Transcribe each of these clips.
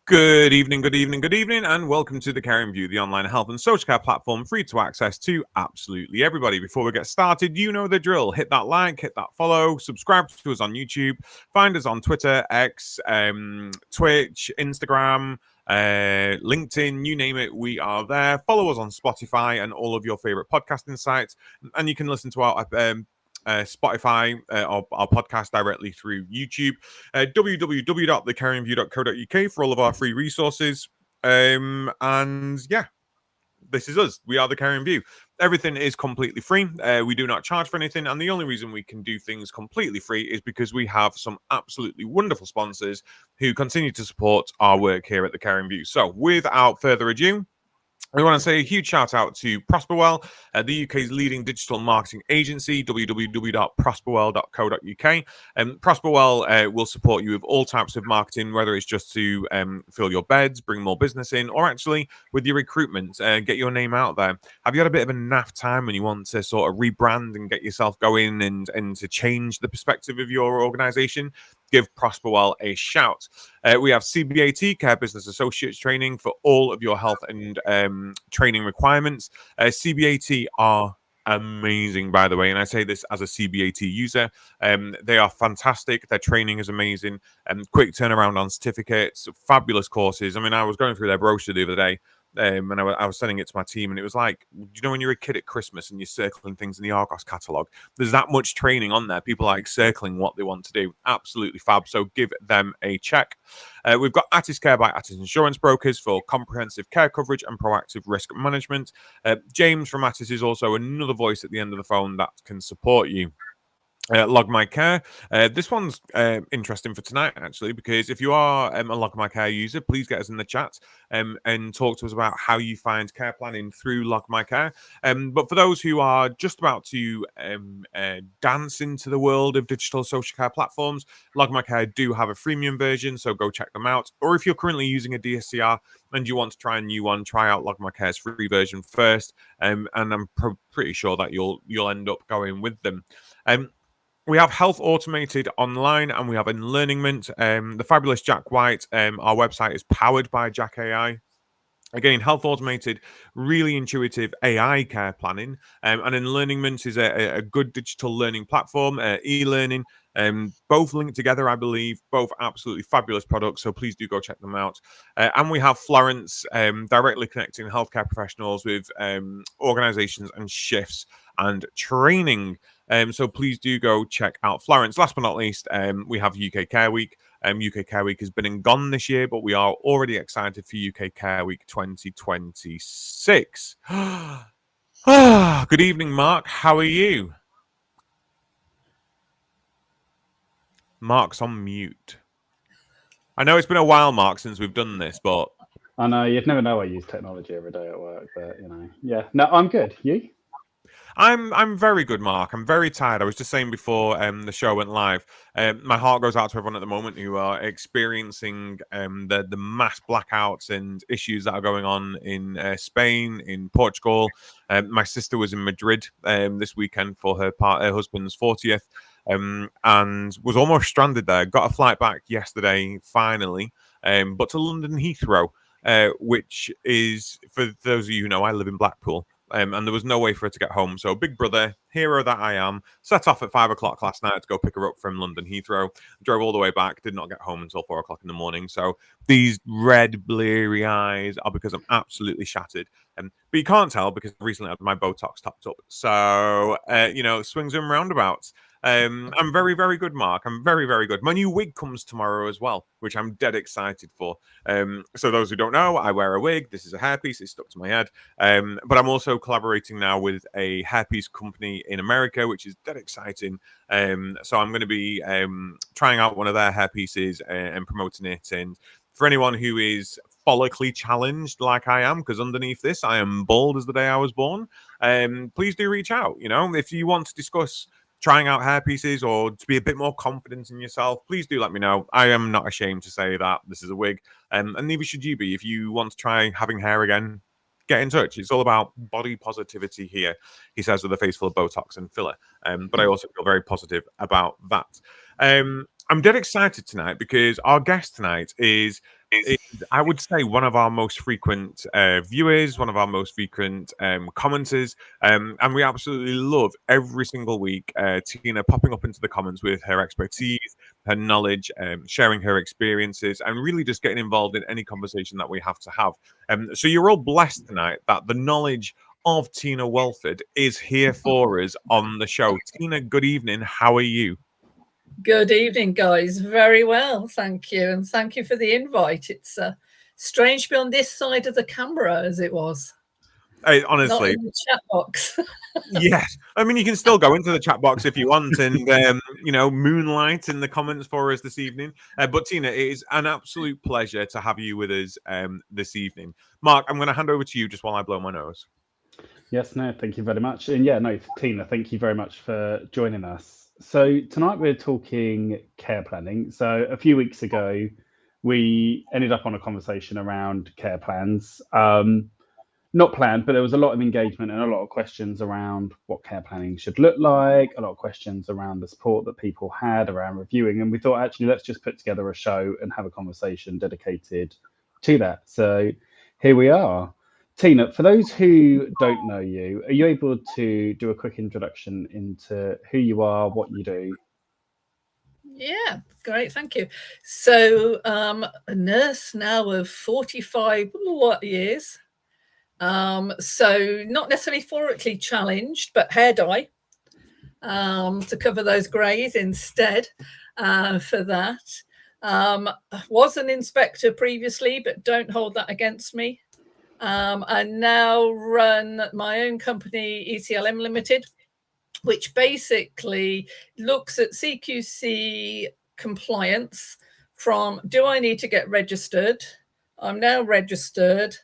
Good evening, good evening, good evening, and welcome to the Caring View, the online health and social care platform free to access to absolutely everybody. Before we get started, you know the drill. Hit that like, hit that follow, subscribe to us on YouTube, find us on Twitter, X, Twitch, Instagram, LinkedIn, you name it, we are there. Follow us on Spotify and all of your favorite podcasting sites, and you can listen to our Spotify, our podcast directly through YouTube. www.thecaringview.co.uk for all of our free resources. And yeah, this is us. We are the Caring View. Everything is completely free. We do not charge for anything, and the only reason we can do things completely free is because we have some absolutely wonderful sponsors who continue to support our work here at the Caring View. So, without further ado, we want to say a huge shout out to Prosperwell, the UK's leading digital marketing agency, www.prosperwell.co.uk. Prosperwell will support you with all types of marketing, whether it's just to fill your beds, bring more business in, or actually with your recruitment, get your name out there. Have you had a bit of a naff time when you want to sort of rebrand and get yourself going and to change the perspective of your organization? Give Prosperwell a shout. We have CBAT, Care Business Associates training for all of your health and training requirements. CBAT are amazing, by the way, and I say this as a CBAT user. They are fantastic. Their training is amazing. Quick turnaround on certificates, fabulous courses. I mean, I was going through their brochure the other day. And I was sending it to my team, and it was like, you know, when you're a kid at Christmas and you're circling things in the Argos catalogue, there's that much training on there. People like circling what they want to do. Absolutely fab. So give them a check. We've got Attis Care by Attis Insurance Brokers for comprehensive care coverage and proactive risk management. James from Attis is also another voice at the end of the phone that can support you. Log My Care. This one's interesting for tonight, actually, because if you are a Log My Care user, please get us in the chat and talk to us about how you find care planning through Log My Care. But for those who are just about to dance into the world of digital social care platforms, Log My Care do have a freemium version, so go check them out. Or if you're currently using a DSCR and you want to try a new one, try out Log My Care's free version first, and I'm pretty sure that you'll end up going with them. We have Health Automated Online and we have Enlearningment. The fabulous Jack White. Our website is powered by Jack AI. Again, Health Automated, really intuitive AI care planning. And Enlearningment is a good digital learning platform, e-learning. Both linked together, I believe. Both absolutely fabulous products, so please do go check them out. And we have Florence, directly connecting healthcare professionals with organizations and shifts and training. So please do go check out Florence. Last but not least, we have UK Care Week. UK Care Week has been and gone this year, but we are already excited for UK Care Week 2026. Good evening, Mark. How are you? Mark's on mute. I know it's been a while, Mark, since we've done this, but I know you'd never know I use technology every day at work, but you know, yeah. No, I'm good. You? I'm very good, Mark. I'm very tired. I was just saying before the show went live. My heart goes out to everyone at the moment who are experiencing the mass blackouts and issues that are going on in Spain, in Portugal. My sister was in Madrid this weekend for her husband's 40th, and was almost stranded there. Got a flight back yesterday, finally, but to London Heathrow, which is, for those of you who know, I live in Blackpool. And there was no way for her to get home. So big brother, hero that I am, set off at 5 o'clock last night to go pick her up from London Heathrow. Drove all the way back, did not get home until 4 o'clock in the morning. So these red, bleary eyes are because I'm absolutely shattered. But you can't tell because I recently had my Botox topped up. So, swings and roundabouts. I'm very, very good, Mark. I'm very, very good. My new wig comes tomorrow as well, which I'm dead excited for. So those who don't know, I wear a wig. This is a hairpiece. It's stuck to my head. But I'm also collaborating now with a hairpiece company in America, which is dead exciting. So I'm going to be trying out one of their hairpieces and promoting it. And for anyone who is follically challenged like I am, because underneath this, I am bald as the day I was born, please do reach out. You know, if you want to discuss trying out hair pieces or to be a bit more confident in yourself, please do let me know. I am not ashamed to say that this is a wig, and neither should you be. If you want to try having hair again, get in touch. It's all about body positivity here, he says, with a face full of Botox and filler. But I also feel very positive about that. I'm dead excited tonight because our guest tonight is is, I would say, one of our most frequent viewers, one of our most frequent commenters, and we absolutely love every single week Tina popping up into the comments with her expertise, her knowledge, sharing her experiences, and really just getting involved in any conversation that we have to have. So you're all blessed tonight that the knowledge of Tina Welford is here for us on the show. Tina, good evening. How are you? Good evening, guys. Very well, thank you. And thank you for the invite. It's strange to be on this side of the camera as it was. Hey, Not honestly, in the chat box. yes. I mean, you can still go into the chat box if you want and, moonlight in the comments for us this evening. But Tina, it is an absolute pleasure to have you with us this evening. Mark, I'm going to hand over to you just while I blow my nose. Yes, no, thank you very much. And yeah, no, Tina, thank you very much for joining us. So tonight we're talking care planning. So a few weeks ago, we ended up on a conversation around care plans. Not planned, but there was a lot of engagement and a lot of questions around what care planning should look like, a lot of questions around the support that people had around reviewing. And we thought, actually, let's just put together a show and have a conversation dedicated to that. So here we are. Tina, for those who don't know you, are you able to do a quick introduction into who you are, what you do? Yeah, great, thank you. So a nurse now of 45 years. So not necessarily thoraically challenged, but hair dye to cover those greys instead for that. Was an inspector previously, but don't hold that against me. I now run my own company, ECLM Limited, which basically looks at CQC compliance from, do I need to get registered? I'm now registered.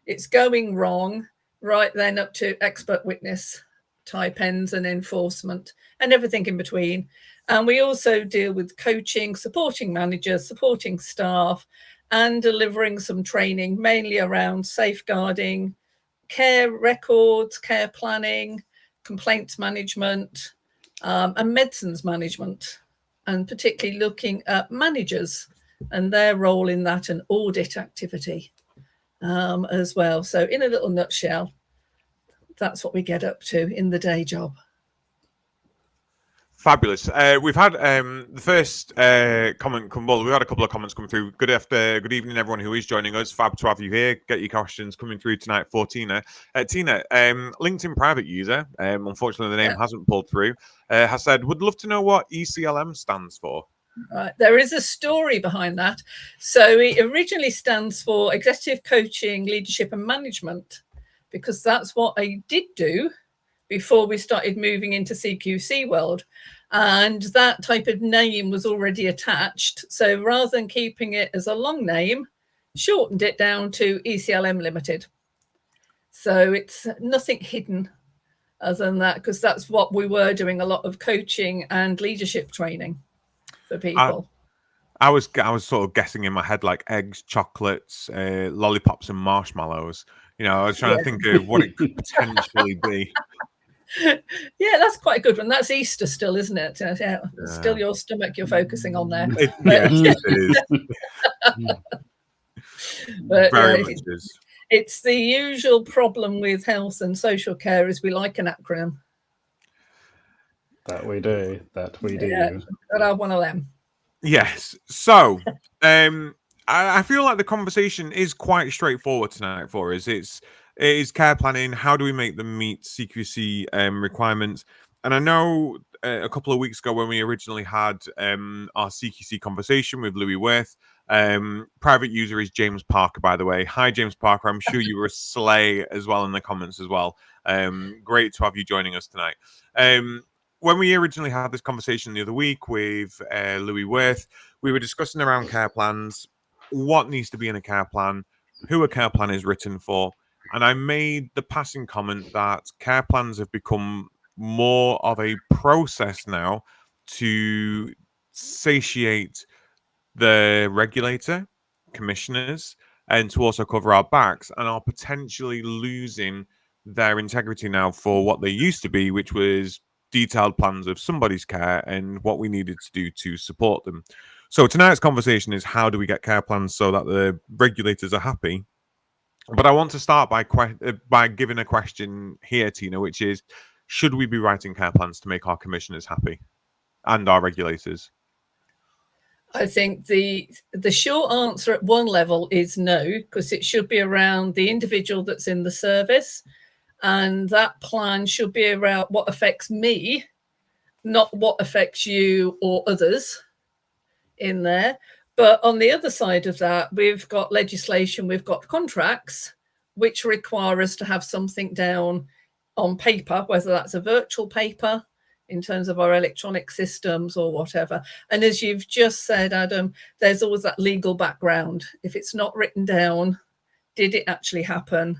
It's going wrong, right then up to expert witness type ends and enforcement and everything in between. And we also deal with coaching, supporting managers, supporting staff, and delivering some training, mainly around safeguarding, care records, care planning, complaints management, and medicines management, and particularly looking at managers and their role in that and audit activity as well. So in a little nutshell, that's what we get up to in the day job. Fabulous. We've had the first comment come. Well, we've had a couple of comments come through. Good evening, everyone who is joining us. Fab to have you here. Get your questions coming through tonight for Tina. Tina, LinkedIn private user. Unfortunately, the name hasn't pulled through. Has said, would love to know what ECLM stands for. Right. There is a story behind that. So it originally stands for Executive Coaching, Leadership and Management, because that's what I did do before we started moving into CQC world. And that type of name was already attached. So rather than keeping it as a long name, shortened it down to ECLM Limited. So it's nothing hidden other than that, because that's what we were doing, a lot of coaching and leadership training for people. I was sort of guessing in my head like eggs, chocolates, lollipops, and marshmallows. I was trying to think of what it could potentially be. Yeah, that's quite a good one. That's Easter still, isn't it? Yeah. Still your stomach you're focusing on there. Yes, it is. But, very much is. It's the usual problem with health and social care is we like an acronym. That we do. Yeah, but I'm one of them. Yes. So, I feel like the conversation is quite straightforward tonight for us. It is care planning. How do we make them meet CQC requirements? And I know a couple of weeks ago when we originally had our CQC conversation with Louis Worth, private user is James Parker, by the way. Hi, James Parker. I'm sure you were a slay as well in the comments as well. Great to have you joining us tonight. When we originally had this conversation the other week with Louis Worth, we were discussing around care plans, what needs to be in a care plan, who a care plan is written for. And I made the passing comment that care plans have become more of a process now to satiate the regulator, commissioners, and to also cover our backs, and are potentially losing their integrity now for what they used to be, which was detailed plans of somebody's care and what we needed to do to support them. So tonight's conversation is how do we get care plans so that the regulators are happy? But I want to start by giving a question here, Tina, which is, should we be writing care plans to make our commissioners happy and our regulators? I think the short answer at one level is no, because it should be around the individual that's in the service, and that plan should be around what affects me, not what affects you or others in there. But on the other side of that, we've got legislation, we've got contracts, which require us to have something down on paper, whether that's a virtual paper in terms of our electronic systems or whatever. And as you've just said, Adam, there's always that legal background. If it's not written down, did it actually happen?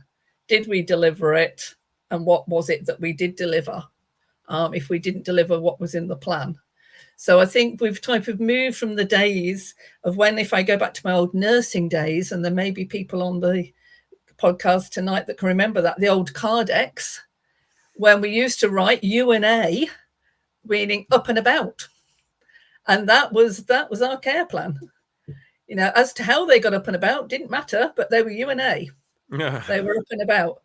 Did we deliver it? And what was it that we did deliver? If we didn't deliver what was in the plan. So I think we've type of moved from the days of when, if I go back to my old nursing days, and there may be people on the podcast tonight that can remember that, the old Cardex, when we used to write UNA, meaning up and about. And that was our care plan. You know, as to how they got up and about didn't matter, but they were UNA. Yeah. They were up and about.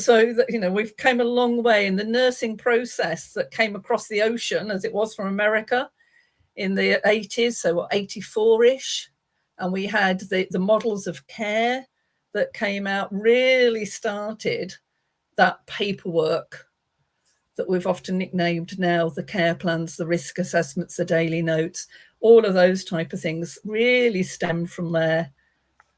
So that, you know, we've come a long way in the nursing process that came across the ocean, as it was from America in the 80s, so 84-ish. And we had the models of care that came out, really started that paperwork that we've often nicknamed now the care plans, the risk assessments, the daily notes, all of those type of things really stem from there.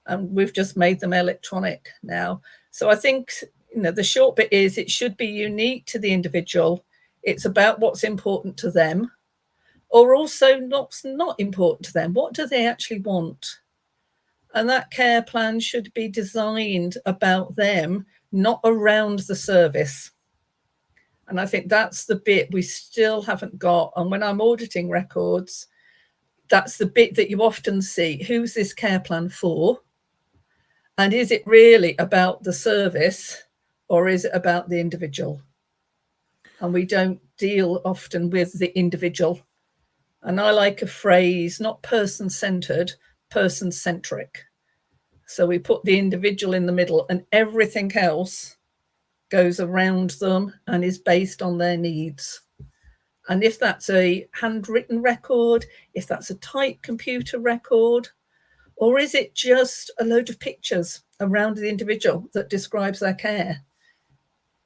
And we've just made them electronic now. So I think, you know, the short bit is it should be unique to the individual. It's about what's important to them, or also what's not important to them. What do they actually want? And that care plan should be designed about them, not around the service. And I think that's the bit we still haven't got. And when I'm auditing records, that's the bit that you often see. Who's this care plan for? And is it really about the service, or is it about the individual? And we don't deal often with the individual. And I like a phrase, not person-centered, person-centric. So we put the individual in the middle, and everything else goes around them and is based on their needs. And if that's a handwritten record, if that's a typed computer record, or is it just a load of pictures around the individual that describes their care?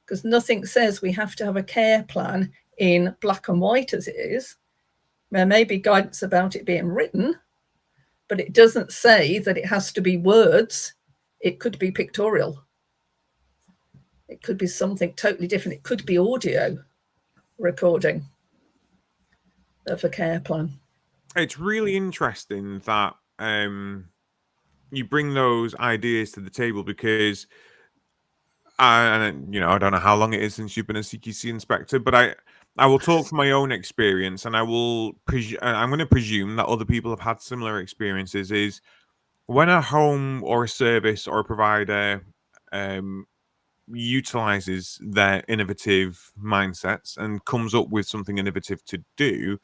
Because nothing says we have to have a care plan in black and white as it is. There may be guidance about it being written, but it doesn't say that it has to be words. It could be pictorial. It could be something totally different. It could be audio recording of a care plan. It's really interesting that you bring those ideas to the table, because I don't know how long it is since you've been a CQC inspector, but I will talk from my own experience, and I'm going to presume that other people have had similar experiences. Is when a home or a service or a provider utilizes their innovative mindsets and comes up with something innovative to do,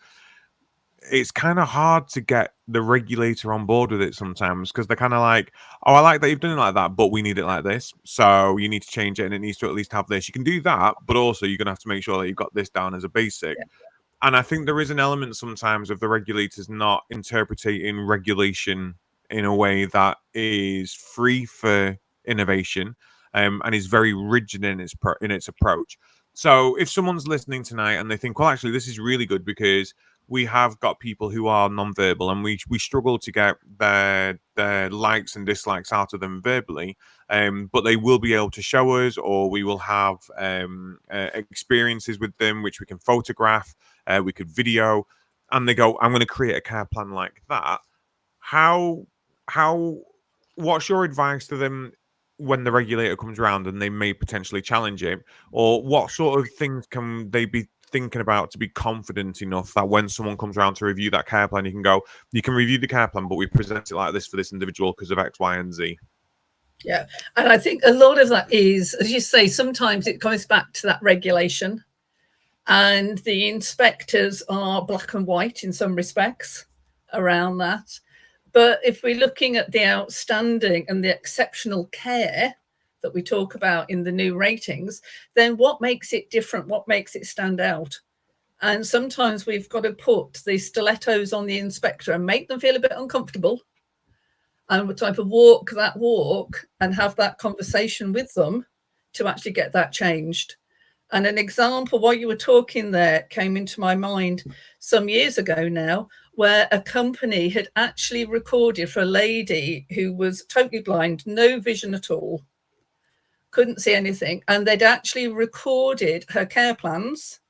it's kind of hard to get the regulator on board with it sometimes, because they're kind of like, oh, I like that you've done it like that, but we need it like this, so you need to change it, and it needs to at least have this. You can do that, but also you're gonna have to make sure that you've got this down as a basic. Yeah. And I think there is an element sometimes of the regulators not interpreting regulation in a way that is free for innovation, and is very rigid in its approach. So if someone's listening tonight and they think, well, actually, this is really good because we have got people who are non-verbal, and we struggle to get their likes and dislikes out of them verbally, but they will be able to show us, or we will have experiences with them which we can photograph, we could video, and they go, I'm going to create a care plan like that. What's your advice to them when the regulator comes around and they may potentially challenge it? Or what sort of things can they be thinking about to be confident enough that when someone comes around to review that care plan, you can review the care plan, but we present it like this for this individual because of X, Y, and Z? Yeah, and I think a lot of that is, as you say, sometimes it comes back to that regulation, and the inspectors are black and white in some respects, around that. But if we're looking at the outstanding and the exceptional care that we talk about in the new ratings, then what makes it different? What makes it stand out? And sometimes we've got to put the stilettos on the inspector and make them feel a bit uncomfortable, and type of walk and have that conversation with them to actually get that changed. And an example while you were talking there came into my mind some years ago now, where a company had actually recorded for a lady who was totally blind, no vision at all, couldn't see anything. And they'd actually recorded her care plans,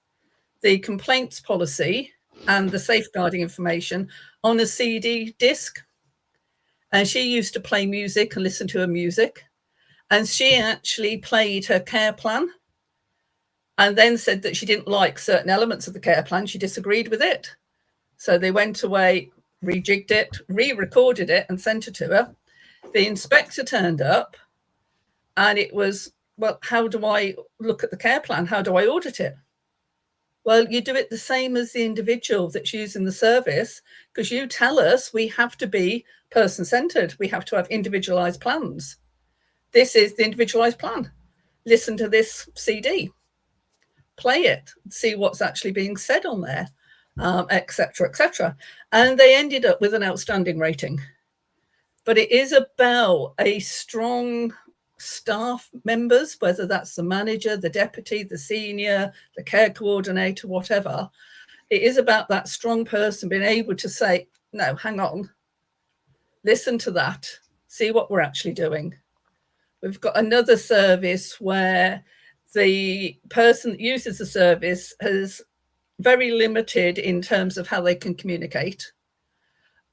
the complaints policy, and the safeguarding information on a CD disc. And she used to play music and listen to her music. And she actually played her care plan and then said that she didn't like certain elements of the care plan. She disagreed with it. So they went away, rejigged it, re-recorded it and sent it to her. The inspector turned up and it was, well, how do I look at the care plan? How do I audit it? Well, you do it the same as the individual that's using the service, because you tell us we have to be person-centered. We have to have individualized plans. This is the individualized plan. Listen to this CD, play it, see what's actually being said on there, etc., etc. And they ended up with an outstanding rating. But it is about a strong staff members, whether that's the manager, the deputy, the senior, the care coordinator, whatever. It is about that strong person being able to say, no, hang on, listen to that, see what we're actually doing. We've got another service where the person that uses the service has very limited in terms of how they can communicate.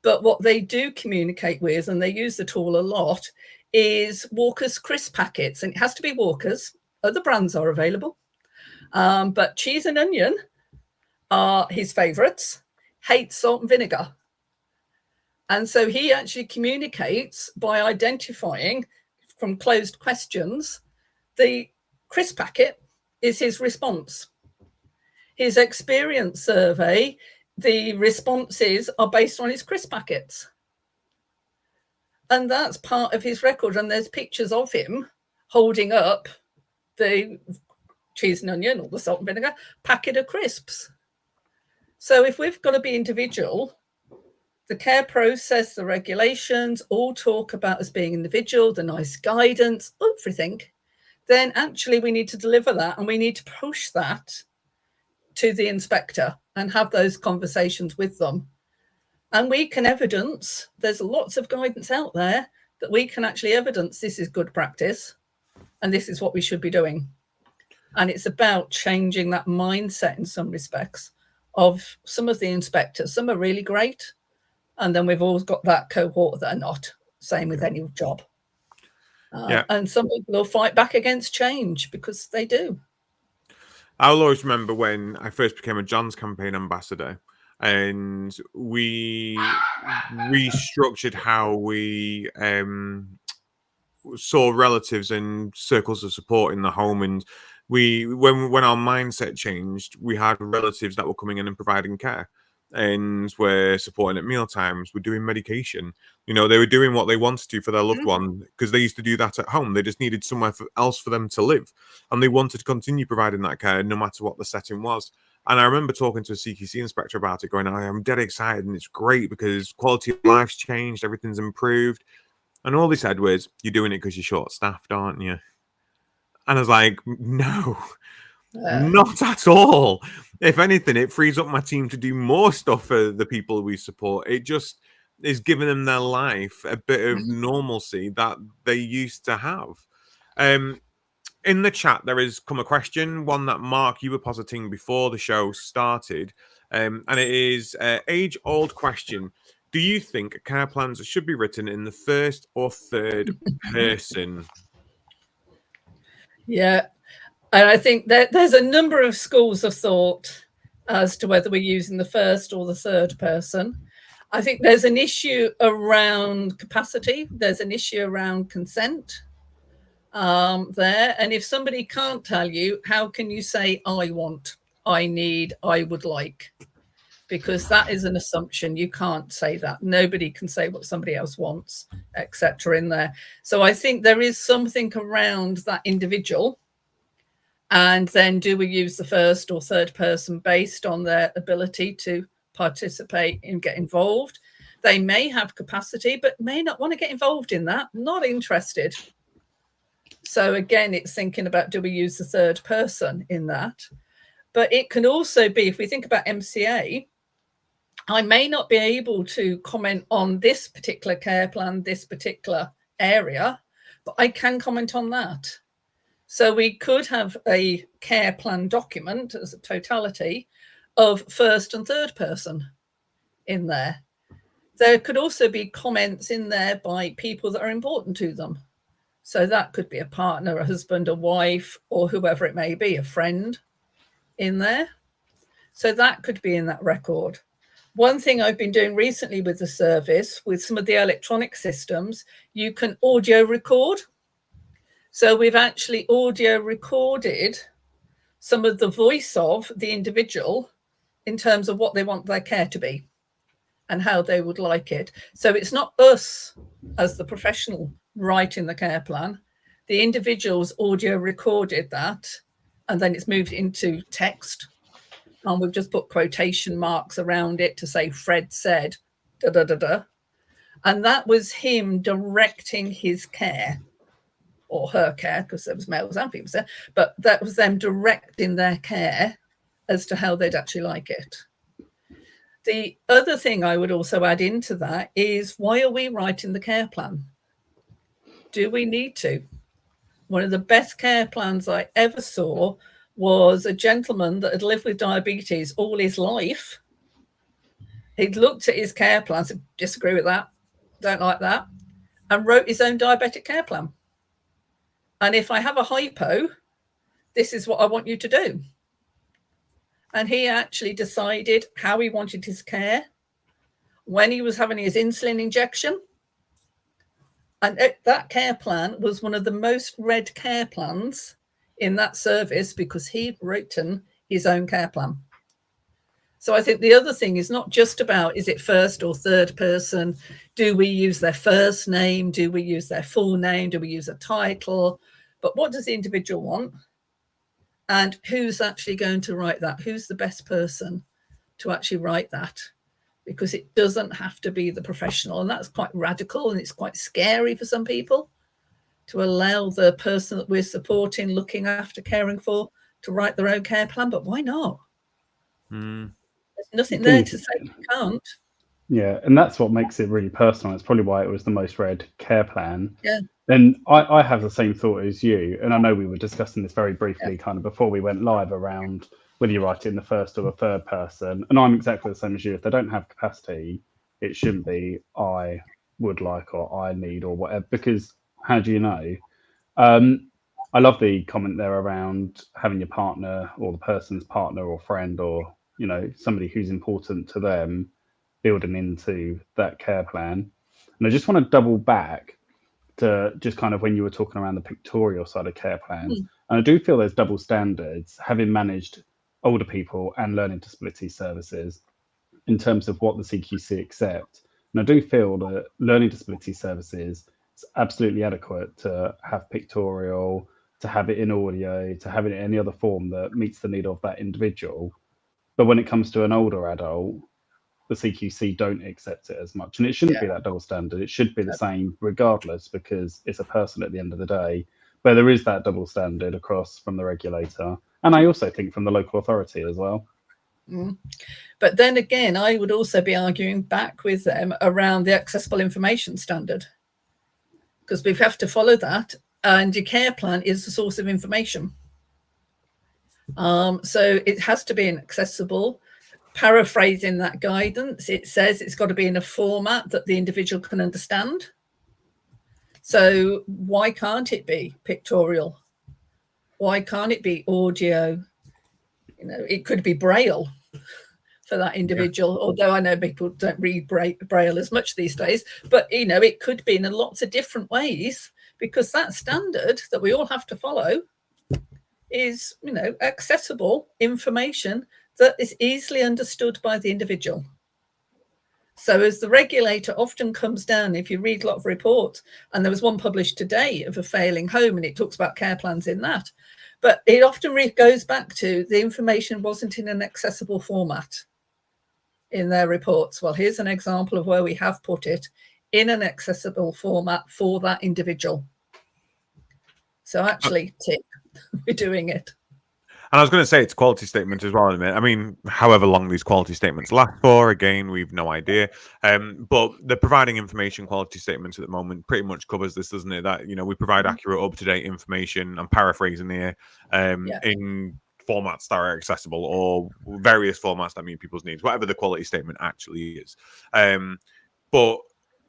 But what they do communicate with, and they use the tool a lot, is Walker's crisp packets. And it has to be Walker's. Other brands are available. But cheese and onion are his favorites. Hates salt and vinegar. And so he actually communicates by identifying from closed questions. The crisp packet is his response. His experience survey, the responses are based on his crisp packets. And that's part of his record. And there's pictures of him holding up the cheese and onion or the salt and vinegar packet of crisps. So if we've got to be individual, the care process, the regulations all talk about us being individual, the nice guidance, everything, then actually we need to deliver that, and we need to push that to the inspector and have those conversations with them. And we can evidence, there's lots of guidance out there that we can actually evidence this is good practice and this is what we should be doing. And it's about changing that mindset in some respects of some of the inspectors. Some are really great. And then we've always got that cohort that are not. Same with any job. And some people will fight back against change because they do. I'll always remember when I first became a John's campaign ambassador, and we restructured how we saw relatives and circles of support in the home. And when our mindset changed, we had relatives that were coming in and providing care, and we're supporting at meal times, we're doing medication. You know, they were doing what they wanted to for their loved one, because they used to do that at home. They just needed somewhere else for them to live, and they wanted to continue providing that care no matter what the setting was. And I remember talking to a CQC inspector about it, going, I'm dead excited and it's great because quality of life's changed, everything's improved. And all they said was, you're doing it because you're short-staffed, aren't you? And I was like, no, not at all. If anything, it frees up my team to do more stuff for the people we support. It just is giving them their life a bit of normalcy that they used to have. In the chat, there has come a question, one that Mark, you were positing before the show started, and it is an age-old question. Do you think care plans should be written in the first or third person? Yeah. And I think that there's a number of schools of thought as to whether we're using the first or the third person. I think there's an issue around capacity. There's an issue around consent there. And if somebody can't tell you, how can you say, I want, I need, I would like? because that is an assumption. You can't say that. Nobody can say what somebody else wants, etc. in there. So I think there is something around that individual. And then do we use the first or third person based on their ability to participate and get involved? They may have capacity, but may not want to get involved in that, not interested. So again, it's thinking about, do we use the third person in that? But it can also be, if we think about MCA, I may not be able to comment on this particular care plan, this particular area, but I can comment on that. So we could have a care plan document as a totality of first and third person in there. There could also be comments in there by people that are important to them. So that could be a partner, a husband, a wife, or whoever it may be, a friend in there. So that could be in that record. One thing I've been doing recently with the service, with some of the electronic systems, you can audio record. So we've actually audio recorded some of the voice of the individual in terms of what they want their care to be and how they would like it. So it's not us as the professional writing the care plan. The individual's audio recorded that, and then it's moved into text. And we've just put quotation marks around it to say Fred said, da, da, da, da. And that was him directing his care, or her care, because there was males and females there, but that was them directing their care as to how they'd actually like it. The other thing I would also add into that is, why are we writing the care plan? Do we need to? One of the best care plans I ever saw was a gentleman that had lived with diabetes all his life. He'd looked at his care plan, said, disagree with that, don't like that, and wrote his own diabetic care plan. And if I have a hypo, this is what I want you to do. And he actually decided how he wanted his care, when he was having his insulin injection. And that care plan was one of the most read care plans in that service because he'd written his own care plan. So I think the other thing is not just about, is it first or third person? Do we use their first name? Do we use their full name? Do we use a title? But what does the individual want? And who's actually going to write that? Who's the best person to actually write that? Because it doesn't have to be the professional. And that's quite radical, and it's quite scary for some people to allow the person that we're supporting, looking after, caring for, to write their own care plan. But why not? There's nothing there to say you can't. Yeah, and that's what makes it really personal. It's probably why it was the most read care plan. Yeah. And I have the same thought as you. And I know we were discussing this very briefly kind of before we went live around whether you write it in the first or the third person. And I'm exactly the same as you. If they don't have capacity, it shouldn't be I would like or I need or whatever, because how do you know? I love the comment there around having your partner or the person's partner or friend or, you know, somebody who's important to them building into that care plan. And I just want to double back to just kind of when you were talking around the pictorial side of care plans. And I do feel there's double standards, having managed older people and learning disability services in terms of what the CQC accept. And I do feel that learning disability services is absolutely adequate to have pictorial, to have it in audio, to have it in any other form that meets the need of that individual. But when it comes to an older adult, the CQC don't accept it as much. And it shouldn't be that double standard. It should be the same regardless, because it's a person at the end of the day. But there is that double standard across from the regulator. And I also think from the local authority as well. But then again, I would also be arguing back with them around the accessible information standard, because we have to follow that. And your care plan is the source of information. So it has to be accessible. Paraphrasing that guidance, it says it's got to be in a format that the individual can understand. So why can't it be pictorial? Why can't it be audio? You know, it could be Braille for that individual, although I know people don't read Braille as much these days, but you know, it could be in lots of different ways, because that standard that we all have to follow is, you know, accessible information that is easily understood by the individual. So as the regulator often comes down, if you read a lot of reports, and there was one published today of a failing home, and it talks about care plans in that, but it often goes back to the information wasn't in an accessible format in their reports. Well, here's an example of where we have put it in an accessible format for that individual. So actually, tick, we're doing it. And I was going to say it's a quality statement as well in a minute. I mean, however long these quality statements last for, again, we've no idea. But the providing information quality statements at the moment pretty much covers this, doesn't it? That, we provide accurate, up-to-date information. I'm paraphrasing here, in formats that are accessible or various formats that meet people's needs, whatever the quality statement actually is. But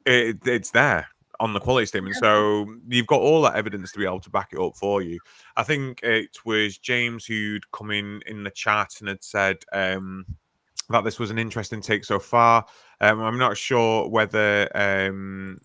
it's there on the quality statement, so you've got all that evidence to be able to back it up for you. I think it was James who'd come in the chat and had said that this was an interesting take so far. I'm not sure whether I'm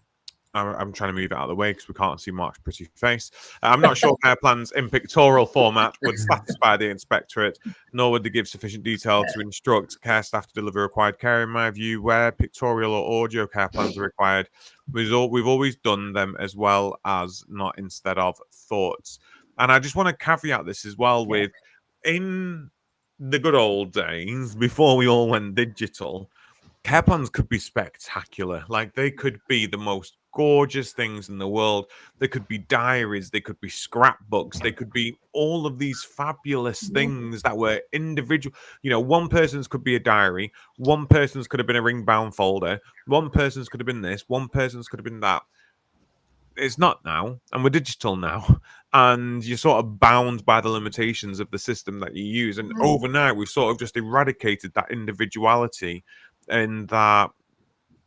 trying to move it out of the way because we can't see Mark's pretty face. I'm not sure care plans in pictorial format would satisfy the inspectorate, nor would they give sufficient detail to instruct care staff to deliver required care. In my view, where pictorial or audio care plans are required, we've always done them as well as, not instead of, thoughts. And I just want to caveat this as well with, in the good old days, before we all went digital, care plans could be spectacular. Like, they could be the most gorgeous things in the world. They could be diaries, they could be scrapbooks, they could be all of these fabulous things that were individual. One person's could be a diary, one person's could have been a ring bound folder, one person's could have been this, one person's could have been that. It's not now, and we're digital now, and you're sort of bound by the limitations of the system that you use. And overnight, we've sort of just eradicated that individuality and that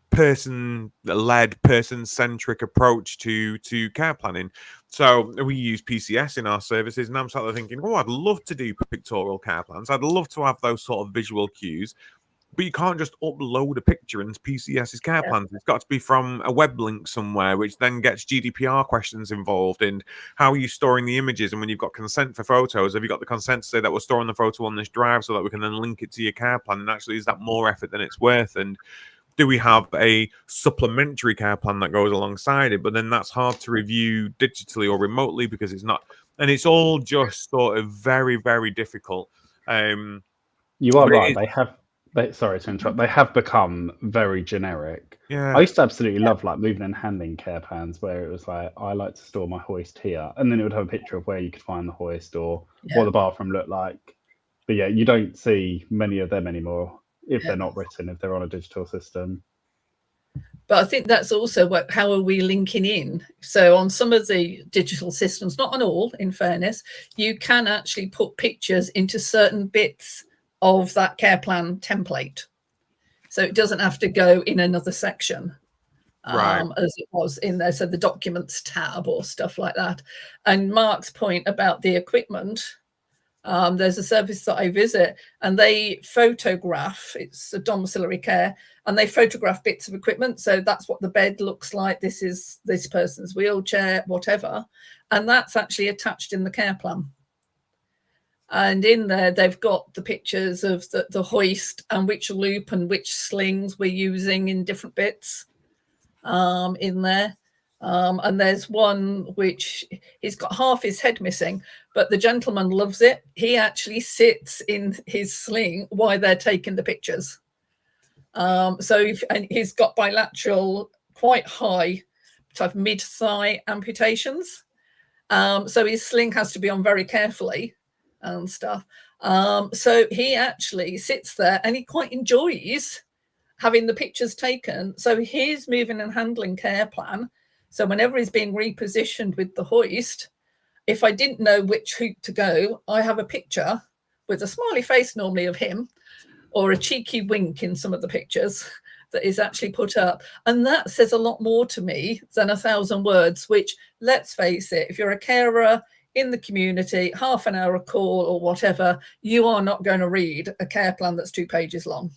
person-led, person-centric approach to care planning. So we use PCS in our services, and I'm sort of thinking, I'd love to do pictorial care plans. I'd love to have those sort of visual cues. But you can't just upload a picture into PCS's care plans. It's got to be from a web link somewhere, which then gets GDPR questions involved. And how are you storing the images? And when you've got consent for photos, have you got the consent to say that we're storing the photo on this drive so that we can then link it to your care plan? And actually, is that more effort than it's worth? And do we have a supplementary care plan that goes alongside it? But then that's hard to review digitally or remotely because it's not. And it's all just sort of very, very difficult. You are right. Sorry to interrupt. They have become very generic. Yeah. I used to absolutely love moving and handling care plans where it was like, I like to store my hoist here, and then it would have a picture of where you could find the hoist or what the bathroom looked like. But you don't see many of them anymore if they're not written, if they're on a digital system. But I think that's also how are we linking in? So on some of the digital systems, not on all, in fairness, you can actually put pictures into certain bits of that care plan template. So it doesn't have to go in another section as it was in there. So the documents tab or stuff like that. And Mark's point about the equipment, there's a service that I visit and they photograph, it's a domiciliary care, and they photograph bits of equipment. So that's what the bed looks like. This is this person's wheelchair, whatever. And that's actually attached in the care plan. And in there, they've got the pictures of the hoist and which loop and which slings we're using in different bits in there. And there's one which he's got half his head missing, but the gentleman loves it. He actually sits in his sling while they're taking the pictures. And he's got bilateral, quite high type mid-thigh amputations. So his sling has to be on very carefully and stuff. So he actually sits there and he quite enjoys having the pictures taken. So his moving and handling care plan. So whenever he's being repositioned with the hoist, if I didn't know which hoop to go, I have a picture with a smiley face normally of him or a cheeky wink in some of the pictures that is actually put up. And that says a lot more to me than 1,000 words, which, let's face it, if you're a carer in the community, half an hour call or whatever, you are not going to read a care plan that's 2 pages long.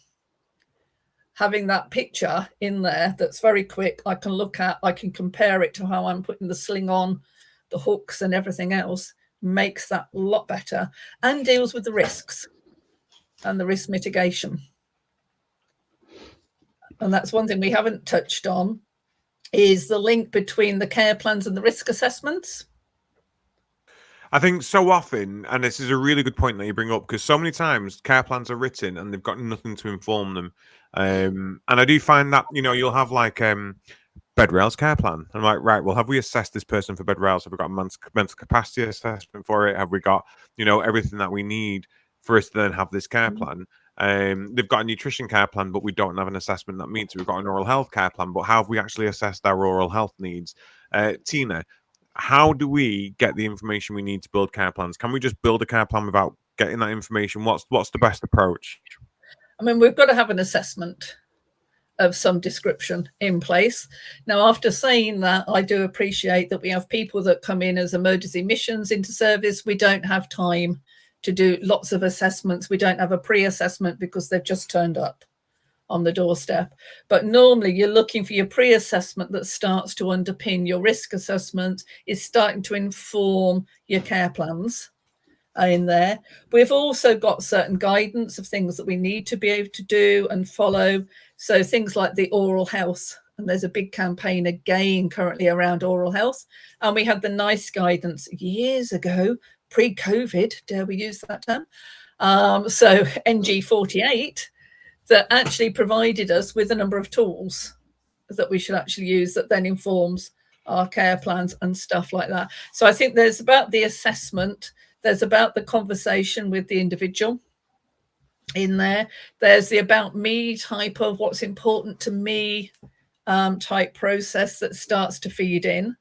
Having that picture in there that's very quick, I can look at, I can compare it to how I'm putting the sling on, the hooks and everything else, makes that a lot better and deals with the risks. and the risk mitigation. And that's one thing we haven't touched on, is the link between the care plans and the risk assessments. I think so often, and this is a really good point that you bring up, because so many times care plans are written and they've got nothing to inform them. And I do find that, you'll have like bed rails care plan. I'm like, right, well, have we assessed this person for bed rails? Have we got a mental capacity assessment for it? Have we got, everything that we need for us to then have this care plan? They've got a nutrition care plan, but we don't have an assessment that meets it. We've got an oral health care plan, but how have we actually assessed our oral health needs? Tina, how do we get the information we need to build care plans? Can we just build a care plan without getting that information? What's the best approach? I mean, we've got to have an assessment of some description in place. Now, after saying that, I do appreciate that we have people that come in as emergency missions into service. We don't have time to do lots of assessments. We don't have a pre-assessment because they've just turned up on the doorstep. But normally you're looking for your pre-assessment that starts to underpin your risk assessment, is starting to inform your care plans in there. We've also got certain guidance of things that we need to be able to do and follow. So things like the oral health, and there's a big campaign again currently around oral health. And we had the NICE guidance years ago, pre-COVID, dare we use that term? So NG48, that actually provided us with a number of tools that we should actually use that then informs our care plans and stuff like that. So I think there's about the assessment, there's about the conversation with the individual in there, there's the about me type of what's important to me type process that starts to feed in.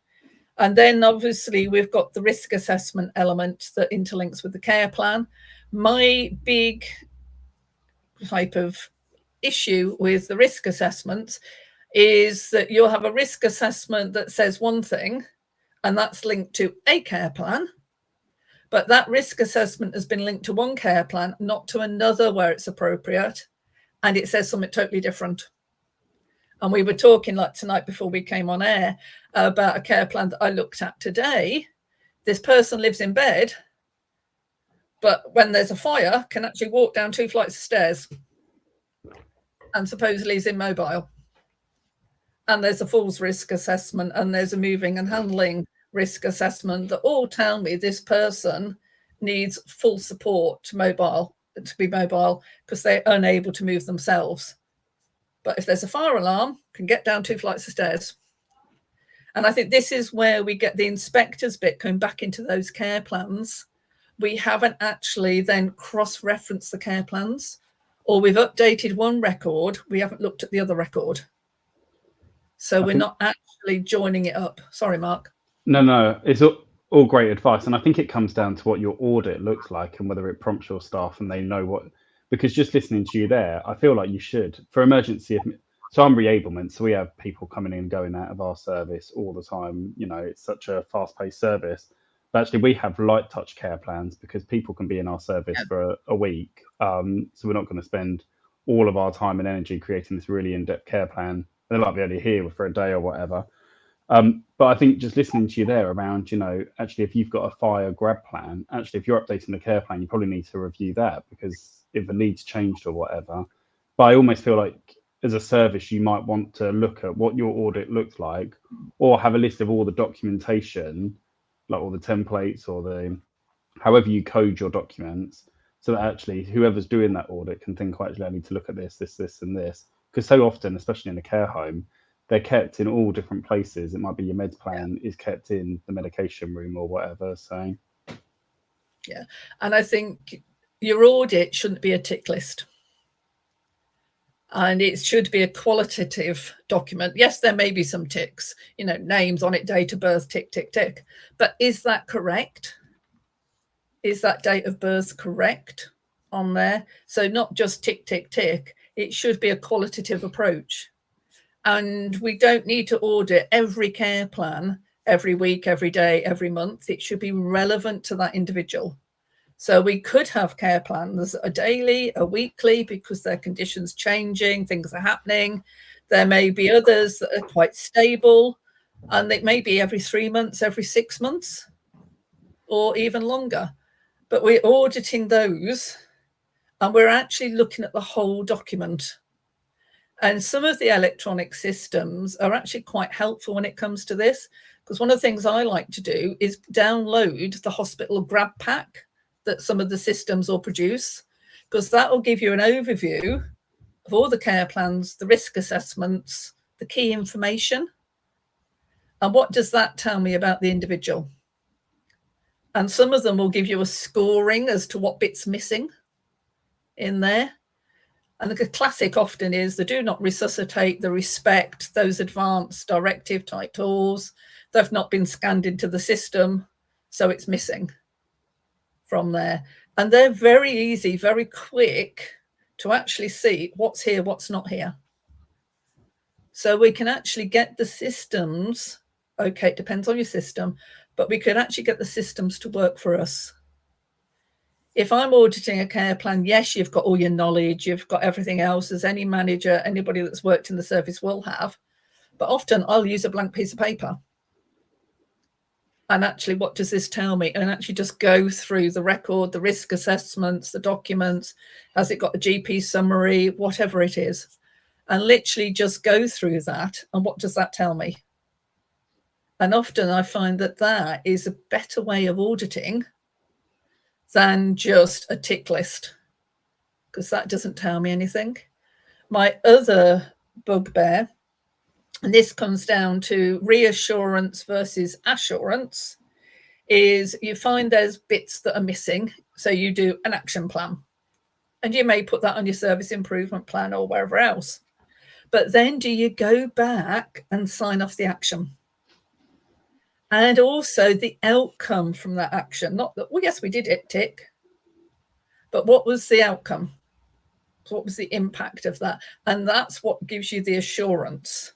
And then obviously we've got the risk assessment element that interlinks with the care plan. My big type of issue with the risk assessments is that you'll have a risk assessment that says one thing, and that's linked to a care plan, but that risk assessment has been linked to one care plan, not to another where it's appropriate, and it says something totally different. And we were talking like tonight before we came on air about a care plan that I looked at today. This person lives in bed, but when there's a fire, can actually walk down 2 flights of stairs, and supposedly is immobile. And there's a falls risk assessment, and there's a moving and handling risk assessment that all tell me this person needs full support to be mobile because they're unable to move themselves. But if there's a fire alarm, can get down 2 flights of stairs. And I think this is where we get the inspectors bit going back into those care plans. We haven't actually then cross-referenced the care plans, or we've updated one record, we haven't looked at the other record. So we're not actually joining it up. Sorry, Mark. No, it's all great advice. And I think it comes down to what your audit looks like and whether it prompts your staff and they know what, because just listening to you there, I feel like you should, for emergency. So I'm reablement. So we have people coming in and going out of our service all the time. It's such a fast paced service. But actually, we have light touch care plans because people can be in our service for a week. So we're not going to spend all of our time and energy creating this really in-depth care plan. They might be only here for a day or whatever. But I think just listening to you there around, actually, if you've got a fire grab plan, actually, if you're updating the care plan, you probably need to review that because if the needs changed or whatever. But I almost feel like as a service, you might want to look at what your audit looks like or have a list of all the documentation, like all the templates or however you code your documents, so that actually whoever's doing that audit can think, actually, I need to look at this, and this. Because so often, especially in a care home, they're kept in all different places. It might be your meds plan is kept in the medication room or whatever. So, yeah. And I think your audit shouldn't be a tick list. And it should be a qualitative document. Yes, there may be some ticks, names on it, date of birth, tick, tick, tick. But is that correct? Is that date of birth correct on there? So not just tick, tick, tick. It should be a qualitative approach. And we don't need to audit every care plan every week, every day, every month. It should be relevant to that individual. So we could have care plans a daily, a weekly, because their conditions changing, things are happening. There may be others that are quite stable, and it may be every 3 months, every 6 months, or even longer. But we're auditing those And we're actually looking at the whole document. And some of the electronic systems are actually quite helpful when it comes to this, because one of the things I like to do is download the hospital grab pack that some of the systems will produce, because that will give you an overview of all the care plans, the risk assessments, the key information. And what does that tell me about the individual? And some of them will give you a scoring as to what bit's missing in there. And the classic often is the do not resuscitate, the respect, those advanced directive type tools. They've not been scanned into the system, so it's missing from there. And they're very easy, very quick to actually see what's here, what's not here. So we can actually get the systems, okay, it depends on your system, but we could actually get the systems to work for us. If I'm auditing a care plan, yes, you've got all your knowledge, you've got everything else, as any manager, anybody that's worked in the service will have. But often I'll use a blank piece of paper. And actually, what does this tell me? And actually just go through the record, the risk assessments, the documents. Has it got a GP summary, whatever it is? And literally just go through that. And what does that tell me? And often I find that that is a better way of auditing than just a tick list, because that doesn't tell me anything. My other bugbear, and this comes down to reassurance versus assurance, is you find there's bits that are missing. So you do an action plan, and you may put that on your service improvement plan or wherever else. But then do you go back and sign off the action? And also the outcome from that action. Not that, well, yes, we did it, tick. But what was the outcome? What was the impact of that? And that's what gives you the assurance.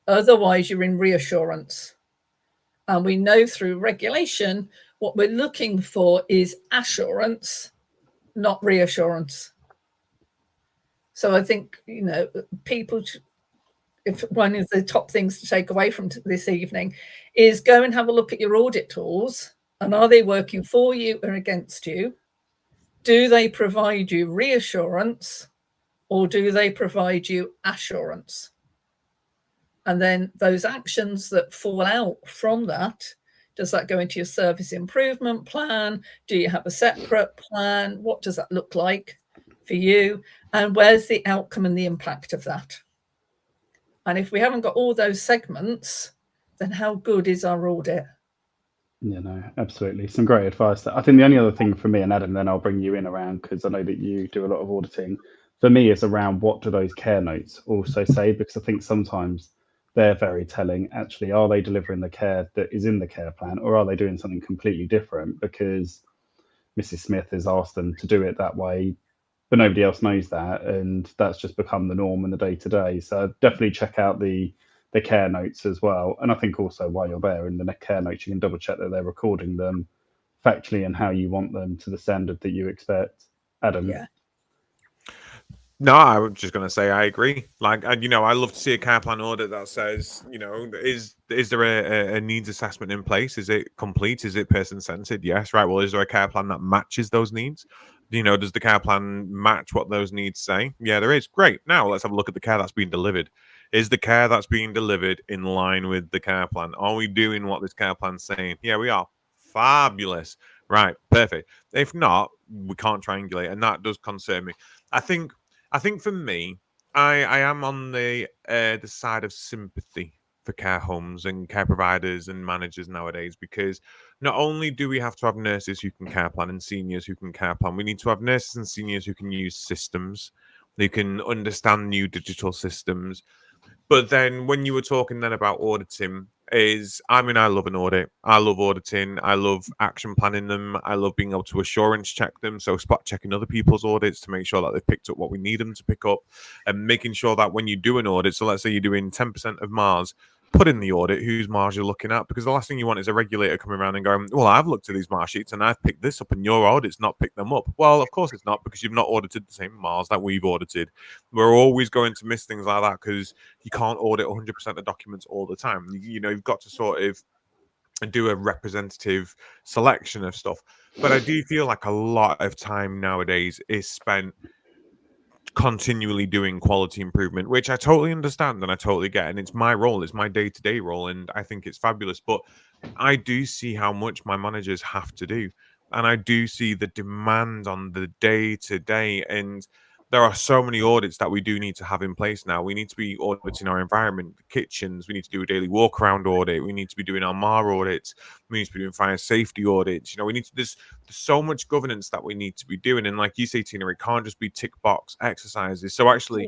Otherwise, you're in reassurance. And we know through regulation, what we're looking for is assurance, not reassurance. So I think, you know, people, if one of the top things to take away from this evening is go and have a look at your audit tools, and are they working for you or against you? Do they provide you reassurance, or do they provide you assurance? And then those actions that fall out from that, does that go into your service improvement plan? Do you have a separate plan? What does that look like for you? And where's the outcome and the impact of that? And if we haven't got all those segments, then how good is our audit? Yeah, no, absolutely. Some great advice there. I think the only other thing for me, and Adam, then I'll bring you in around, because I know that you do a lot of auditing, for me is around what do those care notes also say? Because I think sometimes they're very telling. Actually, are they delivering the care that is in the care plan, or are they doing something completely different because Mrs. Smith has asked them to do it that way, but nobody else knows that, and that's just become the norm in the day-to-day. So definitely check out the care notes as well. And I think also while you're there in the care notes, you can double check that they're recording them factually and how you want them to the standard that you expect. Adam? Yeah. No, I was just going to say I agree. Like, and you know, I love to see a care plan audit that says, you know, is there a needs assessment in place? Is it complete? Is it person centered? Yes, right. Well, is there a care plan that matches those needs? You know, does the care plan match what those needs say? Yeah, there is. Great. Now let's have a look at the care that's being delivered. Is the care that's being delivered in line with the care plan? Are we doing what this care plan's saying? Yeah, we are. Fabulous. Right. Perfect. If not, we can't triangulate, and that does concern me. I think for me, I am on the side of sympathy for care homes and care providers and managers nowadays, because not only do we have to have nurses who can care plan and seniors who can care plan, we need to have nurses and seniors who can use systems, who can understand new digital systems. But then when you were talking then about auditing, I love an audit. I love auditing. I love action planning them. I love being able to assurance check them. So spot checking other people's audits to make sure that they've picked up what we need them to pick up, and making sure that when you do an audit, so let's say you're doing 10% of Mars, put in the audit whose Mars you're looking at, because the last thing you want is a regulator coming around and going, well, I've looked at these Mars sheets and I've picked this up and your audit's not picked them up. Well, of course it's not, because you've not audited the same Mars that we've audited. We're always going to miss things like that, because you can't audit 100% of documents all the time. You know, you've got to sort of do a representative selection of stuff. But I do feel like a lot of time nowadays is spent continually doing quality improvement, which I totally understand and I totally get. And it's my role, it's my day-to-day role, and I think it's fabulous. But I do see how much my managers have to do. And I do see the demand on the day-to-day. And there are so many audits that we do need to have in place now. We need to be auditing our environment, the kitchens. We need to do a daily walk around audit. We need to be doing our MAR audits. We need to be doing fire safety audits. You know, we need to, there's so much governance that we need to be doing. And like you say, Tina, it can't just be tick box exercises. So actually,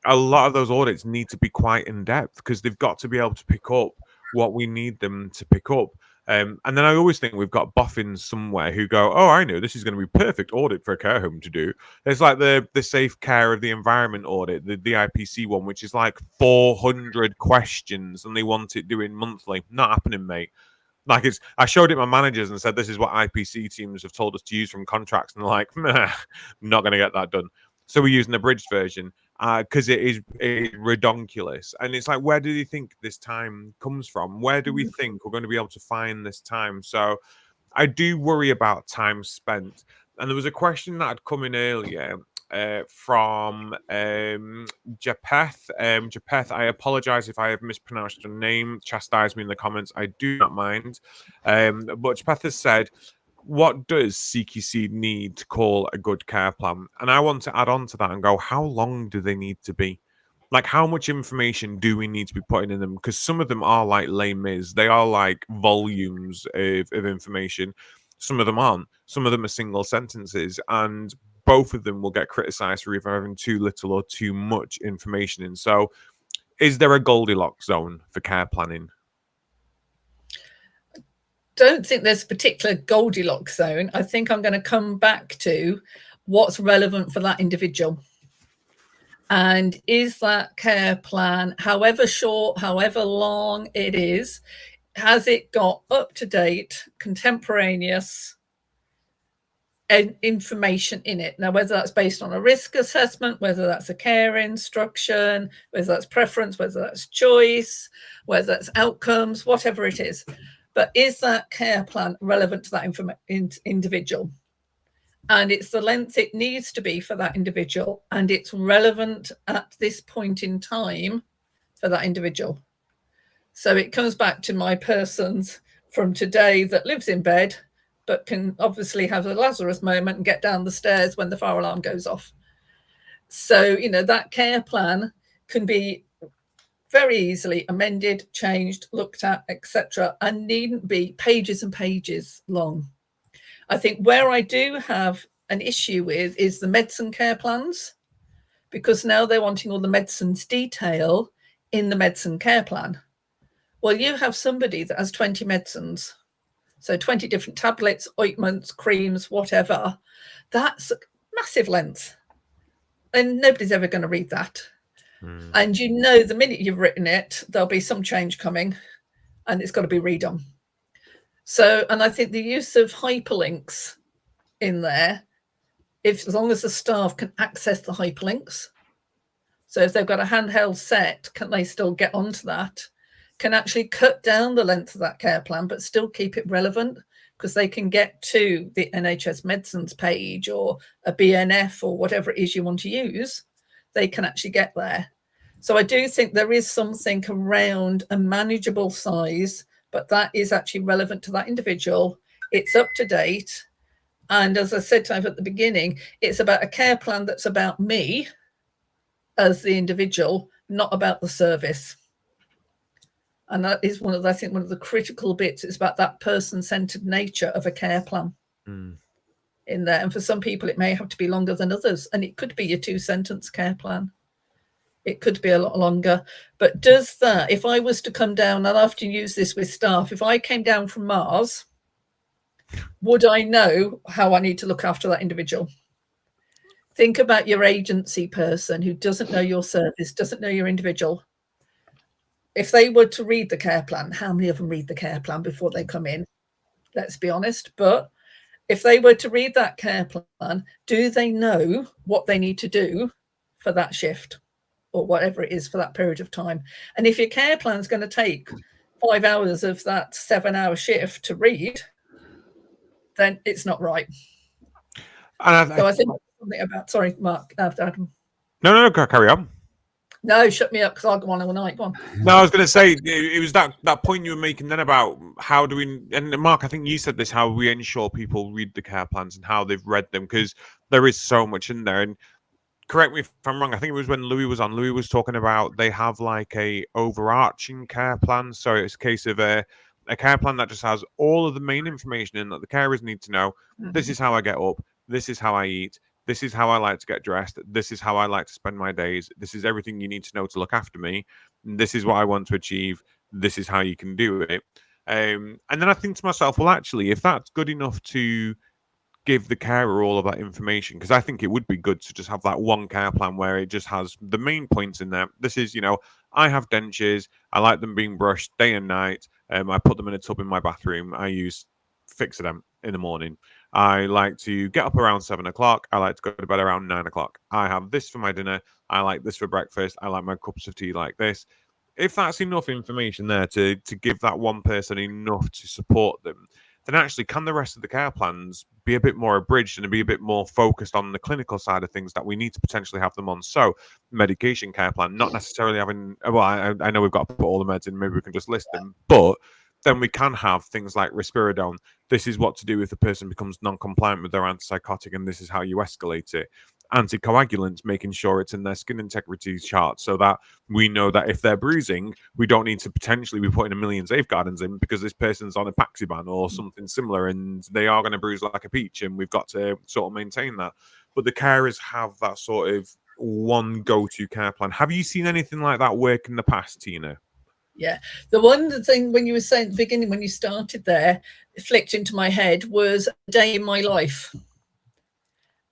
a lot of those audits need to be quite in depth because they've got to be able to pick up what we need them to pick up. And then I always think we've got boffins somewhere who go, "Oh, I know this is going to be perfect audit for a care home to do." There's like the safe care of the environment audit, the IPC one, which is like 400 questions, and they want it doing monthly. Not happening, mate. Like I showed it my managers and said, "This is what IPC teams have told us to use from contracts," and they're like, "Nah, not going to get that done." So we're using the abridged version because it is redonkulous. And it's like, where do you think this time comes from? Where do we think we're going to be able to find this time? So I do worry about time spent. And there was a question that had come in earlier from Japeth. Japeth, I apologize if I have mispronounced your name. Chastise me in the comments. I do not mind. But Japeth has said, what does CQC need to call a good care plan? And I want to add on to that and go, how long do they need to be? Like, how much information do we need to be putting in them? Because some of them are like Les Mis. They are like volumes of information. Some of them aren't. Some of them are single sentences. And both of them will get criticized for either having too little or too much information in. So is there a Goldilocks zone for care planning? Don't think there's a particular Goldilocks zone. I think I'm going to come back to what's relevant for that individual. And is that care plan, however short, however long it is, has it got up-to-date, contemporaneous information in it? Now, whether that's based on a risk assessment, whether that's a care instruction, whether that's preference, whether that's choice, whether that's outcomes, whatever it is. But is that care plan relevant to that individual? And it's the length it needs to be for that individual. And it's relevant at this point in time for that individual. So it comes back to my persons from today that lives in bed, but can obviously have a Lazarus moment and get down the stairs when the fire alarm goes off. So, you know, that care plan can be very easily amended, changed, looked at, etc., and needn't be pages and pages long. I think where I do have an issue with is the medicine care plans, because now they're wanting all the medicines detail in the medicine care plan. Well, you have somebody that has 20 medicines, so 20 different tablets, ointments, creams, whatever. That's massive length, and nobody's ever going to read that. And you know, the minute you've written it, there'll be some change coming and it's got to be redone. So, and I think the use of hyperlinks in there, as long as the staff can access the hyperlinks, so if they've got a handheld set, can they still get onto that, can actually cut down the length of that care plan, but still keep it relevant, because they can get to the NHS medicines page or a BNF or whatever it is you want to use. They can actually get there. So I do think there is something around a manageable size, but that is actually relevant to that individual. It's up to date. And as I said to you at the beginning, it's about a care plan that's about me as the individual, not about the service. And that is one of the critical bits. It's about that person-centered nature of a care plan in there. And for some people, it may have to be longer than others. And it could be your 2-sentence care plan. It could be a lot longer. But does that, if I was to come down, and I often use this with staff, if I came down from Mars, would I know how I need to look after that individual? Think about your agency person who doesn't know your service, doesn't know your individual. If they were to read the care plan, how many of them read the care plan before they come in? Let's be honest. But if they were to read that care plan, do they know what they need to do for that shift or whatever it is for that period of time? And if your care plan is going to take 5 hours of that 7-hour shift to read, then it's not right. And So I think something about, sorry, Mark, Adam. no, carry on. No, shut me up because I'll go on all night. Go on. No, I was going to say it was that point you were making then about how do we, and Mark, I think you said this, how we ensure people read the care plans and how they've read them, because there is so much in there. And correct me if I'm wrong, I think it was when Louis was on, Louis was talking about they have like a overarching care plan. So it's a case of a care plan that just has all of the main information in that the carers need to know. This is how I get up. This is how I eat. This is how I like to get dressed. This is how I like to spend my days. This is everything you need to know to look after me. This is what I want to achieve. This is how you can do it. And then I think to myself, well, actually, if that's good enough to give the carer all of that information, because I think it would be good to just have that one care plan where it just has the main points in there. This is, I have dentures. I like them being brushed day and night. I put them in a tub in my bathroom. I use Fixodent in the morning. I like to get up around 7 o'clock. I like to go to bed around 9 o'clock. I have this for my dinner. I like this for breakfast. I like my cups of tea like this. If that's enough information there to give that one person enough to support them, then actually can the rest of the care plans be a bit more abridged and be a bit more focused on the clinical side of things that we need to potentially have them on? So medication care plan, not necessarily having, well, I know we've got to put all the meds in, maybe we can just list them, but then we can have things like risperidone. This is what to do if the person becomes non-compliant with their antipsychotic, and this is how you escalate it. Anticoagulants, making sure it's in their skin integrity chart so that we know that if they're bruising, we don't need to potentially be putting a million safeguardings in because this person's on a Paxiban or something similar and they are going to bruise like a peach, and we've got to sort of maintain that. But the carers have that sort of one go-to care plan. Have you seen anything like that work in the past, Tina? Yeah, the one thing when you were saying at the beginning, when you started there, it flicked into my head was a day in my life.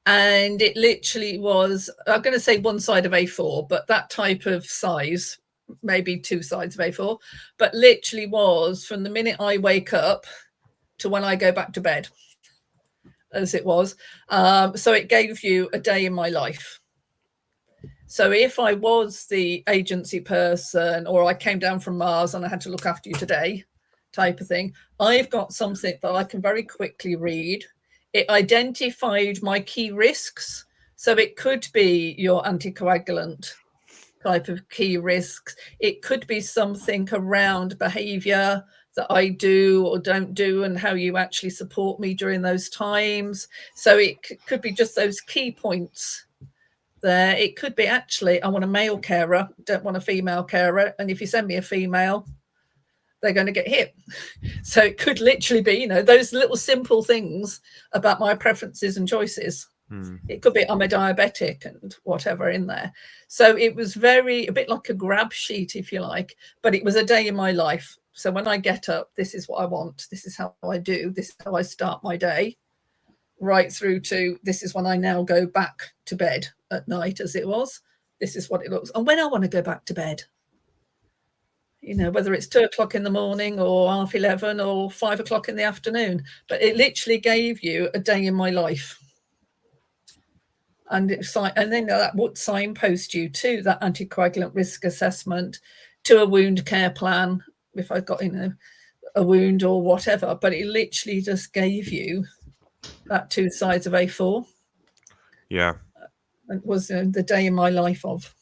And it literally was, I'm going to say one side of A4, but that type of size, maybe 2 sides of A4, but literally was from the minute I wake up to when I go back to bed, as it was. So it gave you a day in my life. So if I was the agency person, or I came down from Mars and I had to look after you today type of thing, I've got something that I can very quickly read. It identified my key risks. So it could be your anticoagulant type of key risks. It could be something around behavior that I do or don't do and how you actually support me during those times. So it could be just those key points there. It could be actually, I want a male carer, don't want a female carer. And if you send me a female, they're going to get hit. So it could literally be, those little simple things about my preferences and choices. It could be I'm a diabetic and whatever in there. So it was a bit like a grab sheet, if you like, but it was a day in my life. So when I get up, this is what I want. This is how I do. This is how I start my day, right through to this is when I now go back to bed at night, as it was. This is what it looks. And when I want to go back to bed, whether it's 2 o'clock in the morning or 11:30 or 5 o'clock in the afternoon, but it literally gave you a day in my life. And it's like, and then that would signpost you to that anticoagulant risk assessment, to a wound care plan, if I've got, a wound or whatever, but it literally just gave you that 2 sides of A4. Yeah. It was the day in my life of.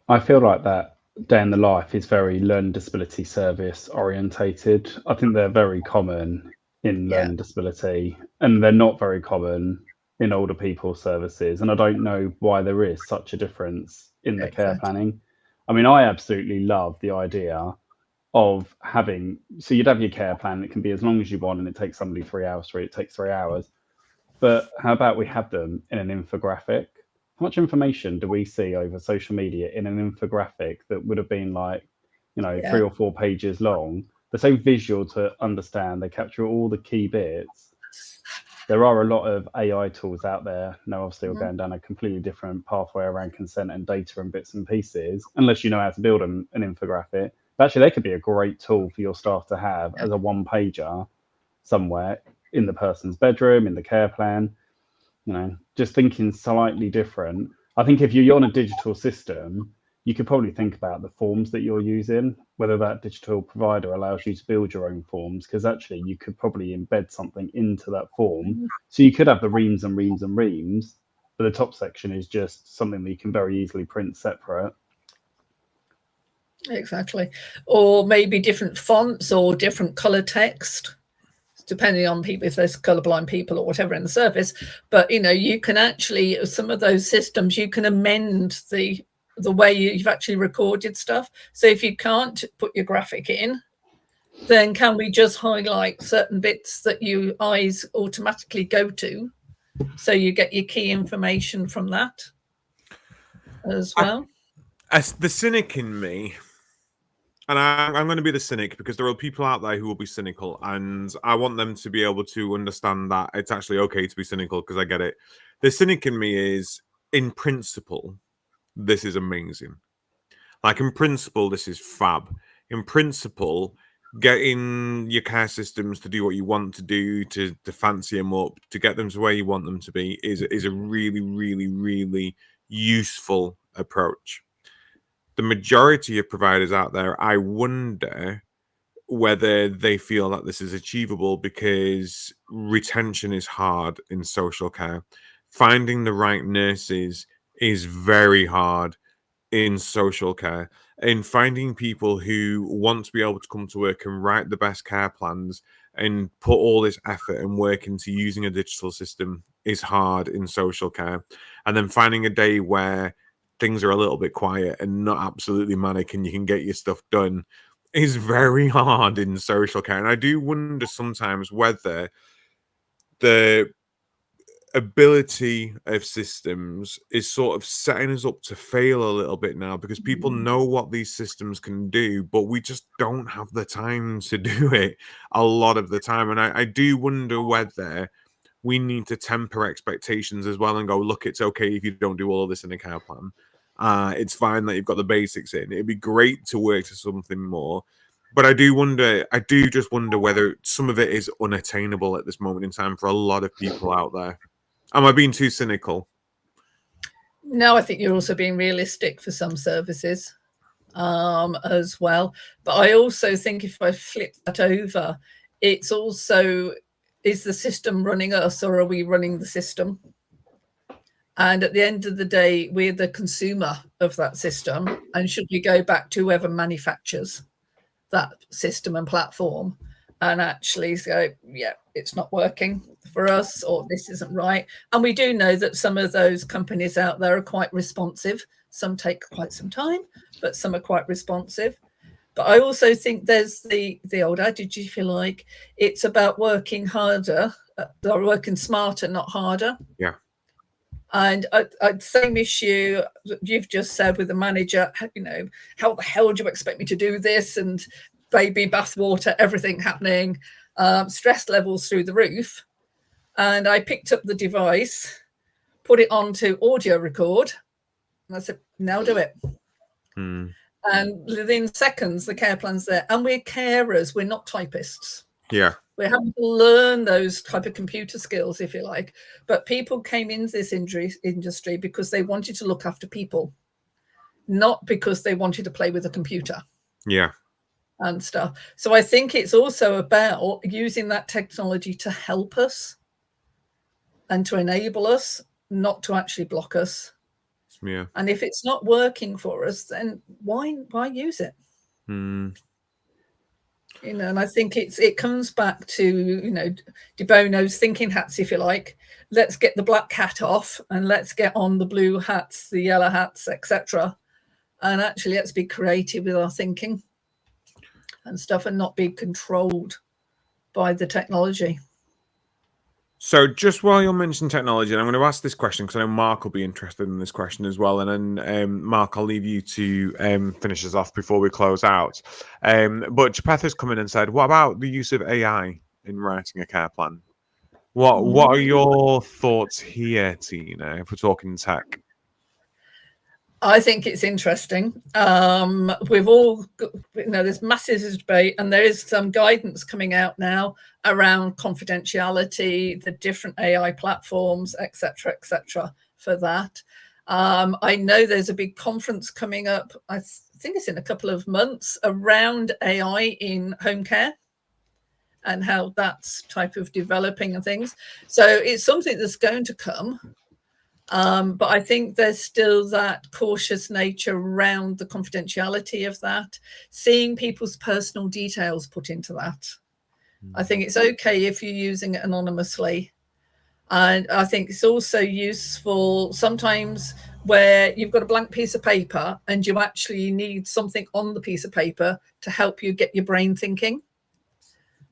I feel like that day in the life is very learning disability service orientated. I think they're very common in learning disability, and they're not very common in older people's services. And I don't know why there is such a difference in the care planning. I mean, I absolutely love the idea of having, so you'd have your care plan, it can be as long as you want, and it takes somebody 3 hours to read, it takes 3 hours. But how about we have them in an infographic? How much information do we see over social media in an infographic that would have been like, 3 or 4 pages long? They're so visual to understand. They capture all the key bits. There are a lot of AI tools out there. Now, obviously, we're going down a completely different pathway around consent and data and bits and pieces, unless you know how to build an infographic. But actually, they could be a great tool for your staff to have as a one-pager somewhere in the person's bedroom, in the care plan. Just thinking slightly different. I think if you're on a digital system, you could probably think about the forms that you're using, whether that digital provider allows you to build your own forms, because actually you could probably embed something into that form. So you could have the reams and reams and reams, but the top section is just something that you can very easily print separate. Exactly. Or maybe different fonts or different color text, depending on people, if there's colorblind people or whatever in the service. But you can actually, some of those systems, you can amend the way you've actually recorded stuff. So if you can't put your graphic in, then can we just highlight certain bits that your eyes automatically go to, so you get your key information from that as well? As the cynic in me, and I'm going to be the cynic, because there are people out there who will be cynical, and I want them to be able to understand that it's actually okay to be cynical, because I get it. The cynic in me is, in principle, this is amazing. Like, in principle, this is fab. In principle, getting your care systems to do what you want to do, to fancy them up, to get them to where you want them to be, is a really, really, really useful approach. The majority of providers out there, I wonder whether they feel that this is achievable, because retention is hard in social care. Finding the right nurses is very hard in social care, and finding people who want to be able to come to work and write the best care plans and put all this effort and work into using a digital system is hard in social care. And then finding a day where things are a little bit quiet and not absolutely manic and you can get your stuff done is very hard in social care. And I do wonder sometimes whether the ability of systems is sort of setting us up to fail a little bit now, because people know what these systems can do, but we just don't have the time to do it a lot of the time. And I do wonder whether we need to temper expectations as well and go, look, it's okay if you don't do all of this in a care plan. It's fine that you've got the basics in. It'd be great to work to something more. But I do just wonder whether some of it is unattainable at this moment in time for a lot of people out there. Am I being too cynical? No, I think you're also being realistic for some services as well. But I also think if I flip that over, it's also, is the system running us, or are we running the system? And at the end of the day, we're the consumer of that system. And should we go back to whoever manufactures that system and platform and actually go, yeah, it's not working for us, or this isn't right? And we do know that some of those companies out there are quite responsive. Some take quite some time, but some are quite responsive. But I also think there's the old adage, if you like, it's about working harder, or working smarter, not harder. Yeah. And same issue you've just said with the manager, how the hell do you expect me to do this? And baby bathwater, everything happening, stress levels through the roof. And I picked up the device, put it onto audio record, and I said, now do it. And within seconds, the care plan's there. And we're carers, we're not typists. Yeah. We're having to learn those type of computer skills, if you like. But people came into this industry because they wanted to look after people, not because they wanted to play with a computer. Yeah. And stuff. So I think it's also about using that technology to help us and to enable us, not to actually block us. Yeah. And if it's not working for us, then why use it? And I think it comes back to, De Bono's thinking hats, if you like. Let's get the black hat off and let's get on the blue hats, the yellow hats, etc. And actually, let's be creative with our thinking and stuff, and not be controlled by the technology. So just while you're mentioning technology, and I'm going to ask this question because I know Mark will be interested in this question as well. And then, Mark, I'll leave you to finish us off before we close out. But Japeth has come in and said, what about the use of AI in writing a care plan? What are your thoughts here, Tina, if we're talking tech? I think it's interesting. We've all, there's massive debate, and there is some guidance coming out now around confidentiality, the different AI platforms, etc., for that. I know there's a big conference coming up. I think it's in a couple of months around AI in home care and how that's type of developing and things. So it's something that's going to come. But I think there's still that cautious nature around the confidentiality of that, seeing people's personal details put into that. I think it's okay if you're using it anonymously. And I think it's also useful sometimes where you've got a blank piece of paper and you actually need something on the piece of paper to help you get your brain thinking.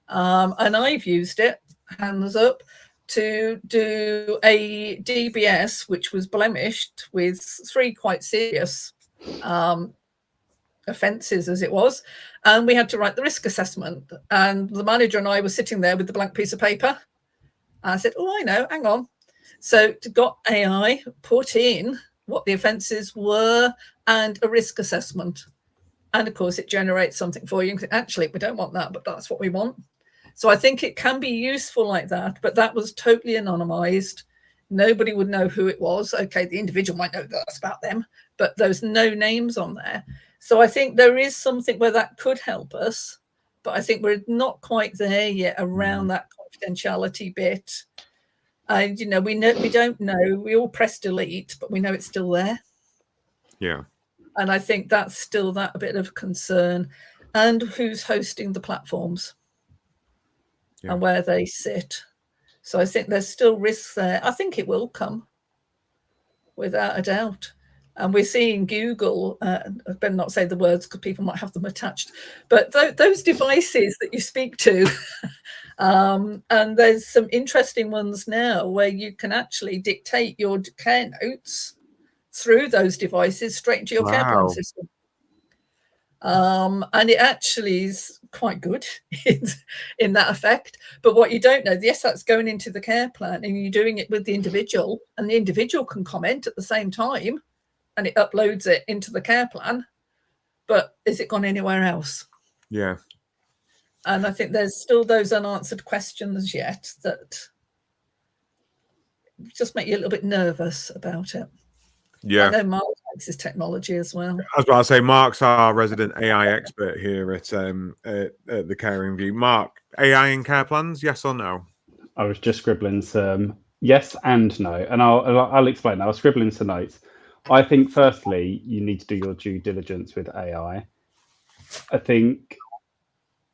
And I've used it, hands up, to do a DBS, which was blemished with 3 quite serious offences as it was. And we had to write the risk assessment. And the manager and I were sitting there with the blank piece of paper. I said, oh, I know, hang on. So got AI, put in what the offences were and a risk assessment. And of course, it generates something for you. Actually, we don't want that, but that's what we want. So I think it can be useful like that, but that was totally anonymized. Nobody would know who it was. Okay, the individual might know that's about them, but there's no names on there. So I think there is something where that could help us, but I think we're not quite there yet around that confidentiality bit. And, you know, we don't know. We all press delete, but we know it's still there. Yeah. And I think that's still that a bit of concern. And who's hosting the platforms and where they sit. So I think there's still risks there. I think it will come, without a doubt. And we're seeing Google, I better not say the words because people might have them attached, but those devices that you speak to, and there's some interesting ones now where you can actually dictate your care notes through those devices straight into your care plan system. And it actually is quite good in that effect. But what you don't know, yes, that's going into the care plan and you're doing it with the individual, and the individual can comment at the same time and it uploads it into the care plan. But is it gone anywhere else? Yeah. And I think there's still those unanswered questions yet that just make you a little bit nervous about it. Yeah. I know Mark likes his technology as well. I was about to say, Mark's our resident AI expert here at the Caring View. Mark, AI in care plans, yes or no? I was just scribbling some yes and no, and I'll explain. I was scribbling some notes. I think, firstly, you need to do your due diligence with AI. I think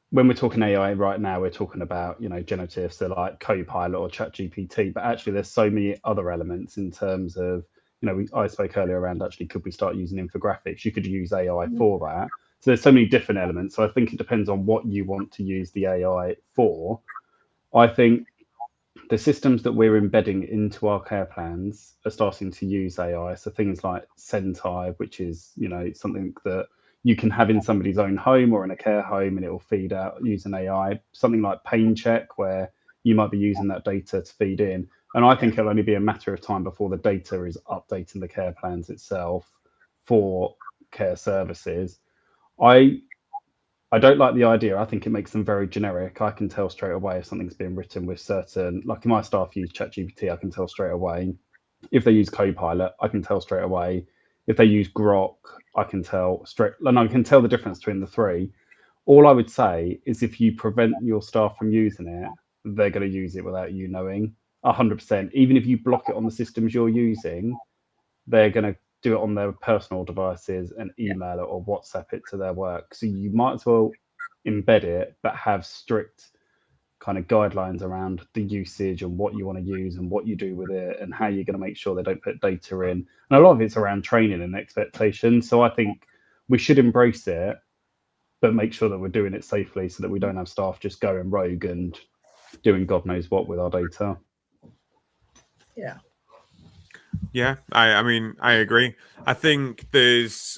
when we're talking AI right now, we're talking about, you know, generative, so like Copilot or ChatGPT, but actually there's so many other elements in terms of, you know, I spoke earlier around actually, could we start using infographics? You could use AI for that. So there's so many different elements. So I think it depends on what you want to use the AI for. I think the systems that we're embedding into our care plans are starting to use AI. So things like Sentai, which is, you know, something that you can have in somebody's own home or in a care home, and it will feed out using AI. Something like Pain Check, where you might be using that data to feed in. And I think it'll only be a matter of time before the data is updating the care plans itself for care services. I don't like the idea. I think it makes them very generic. I can tell straight away if something's been written with certain, like if my staff use ChatGPT, I can tell straight away. If they use Copilot, I can tell straight away. If they use Grok, I can tell straight, and I can tell the difference between the three. All I would say is if you prevent your staff from using it, they're going to use it without you knowing, 100%. Even if you block it on the systems you're using, they're going to do it on their personal devices and email it or WhatsApp it to their work. So you might as well embed it, but have strict kind of guidelines around the usage and what you want to use and what you do with it and how you're going to make sure they don't put data in. And a lot of it's around training and expectation. So I think we should embrace it, but make sure that we're doing it safely so that we don't have staff just going rogue and doing God knows what with our data. Yeah. Yeah, I mean, I agree. I think there's,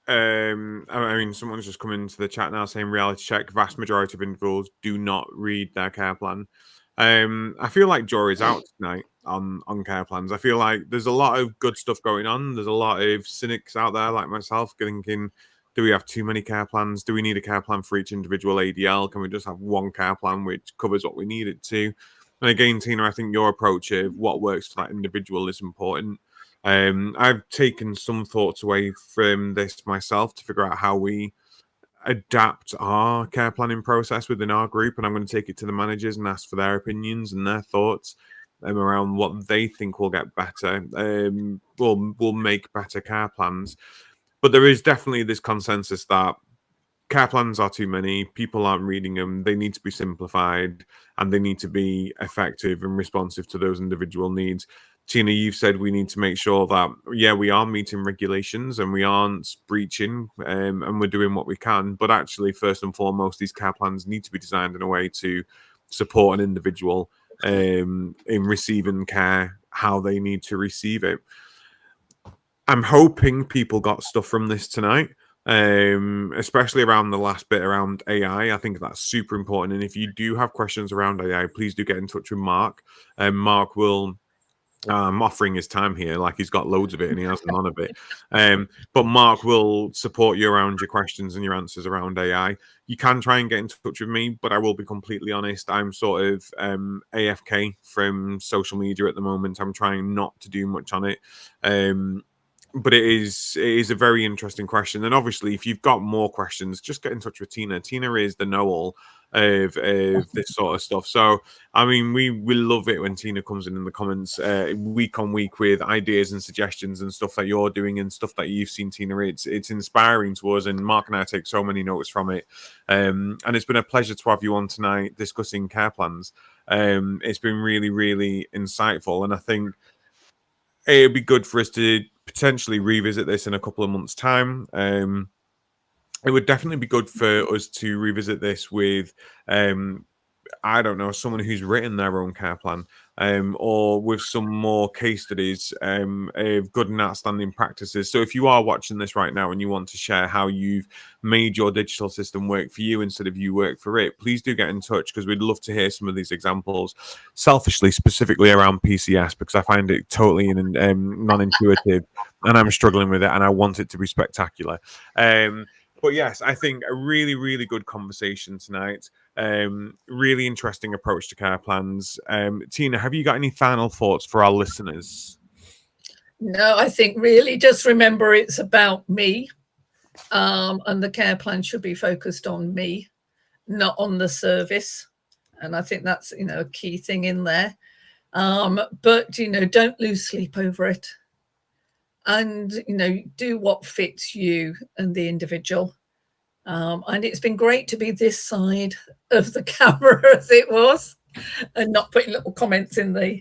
I mean, someone's just come into the chat now saying reality check, vast majority of individuals do not read their care plan. I feel like jury's out tonight on care plans. I feel like there's a lot of good stuff going on. There's a lot of cynics out there like myself thinking, do we have too many care plans? Do we need a care plan for each individual ADL? Can we just have one care plan which covers what we need it to? And again, Tina, I think your approach of what works for that individual is important. I've taken some thoughts away from this myself to figure out how we adapt our care planning process within our group, and I'm going to take it to the managers and ask for their opinions and their thoughts around what they think will get better, will make better care plans. But there is definitely this consensus that care plans are too many, people aren't reading them, they need to be simplified, and they need to be effective and responsive to those individual needs. Tina, you've said we need to make sure that, yeah, we are meeting regulations and we aren't breaching, and we're doing what we can. But actually, first and foremost, these care plans need to be designed in a way to support an individual in receiving care how they need to receive it. I'm hoping people got stuff from this tonight, especially around the last bit around AI. I think that's super important. And if you do have questions around AI, please do get in touch with Mark. Mark will... I'm offering his time here, like he's got loads of it and he has none of it. But Mark will support you around your questions and your answers around AI. You can try and get in touch with me, but I will be completely honest. I'm sort of AFK from social media at the moment. I'm trying not to do much on it. But it is a very interesting question. And obviously, if you've got more questions, just get in touch with Tina. Tina is the know-all of this sort of stuff. So, I mean, we love it when Tina comes in the comments week on week with ideas and suggestions and stuff that you're doing and stuff that you've seen, Tina. It's inspiring to us, and Mark and I take so many notes from it. And it's been a pleasure to have you on tonight discussing care plans. It's been really, really insightful, and I think it'd be good for us to potentially revisit this in a couple of months' time. It would definitely be good for us to revisit this with, I don't know, someone who's written their own care plan, or with some more case studies of good and outstanding practices. So if you are watching this right now and you want to share how you've made your digital system work for you instead of you work for it, please do get in touch, because we'd love to hear some of these examples, selfishly, specifically around PCS, because I find it totally non-intuitive and I'm struggling with it and I want it to be spectacular. But yes, I think a really, really good conversation tonight. Really interesting approach to care plans. Tina, have you got any final thoughts for our listeners? No, I think really just remember it's about me, and the care plan should be focused on me, not on the service. And I think that's, a key thing in there. But, don't lose sleep over it. And, do what fits you and the individual. And it's been great to be this side of the camera as it was, and not putting little comments in the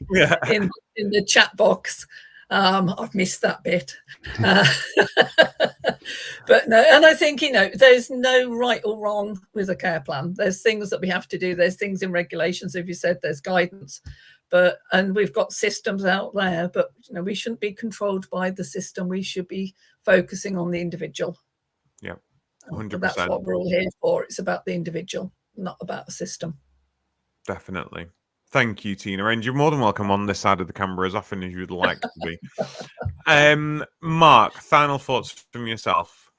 in the chat box. I've missed that bit. But no, and I think, there's no right or wrong with a care plan. There's things that we have to do. There's things in regulations. If you said there's guidance, and we've got systems out there, but we shouldn't be controlled by the system. We should be focusing on the individual. Yeah, 100%. That's what we're all here for. It's about the individual, not about the system. Definitely. Thank you, Tina. And you're more than welcome on this side of the camera as often as you'd like to be. Mark, final thoughts from yourself?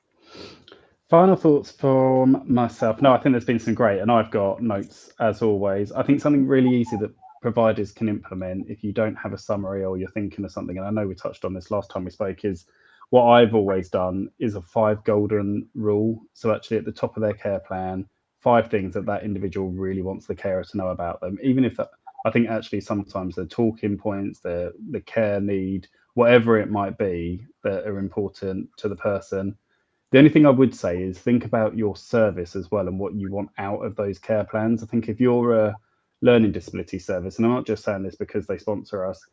Final thoughts from myself. No, I think there's been some great, and I've got notes as always. I think something really easy that providers can implement if you don't have a summary or you're thinking of something, and I know we touched on this last time we spoke, is what I've always done is a 5 golden rule. So actually at the top of their care plan, 5 things that individual really wants the carer to know about them, even if I think actually sometimes the talking points, the care need, whatever it might be that are important to the person. The only thing I would say is think about your service as well and what you want out of those care plans. I think if you're a learning disability service, and I'm not just saying this because they sponsor us,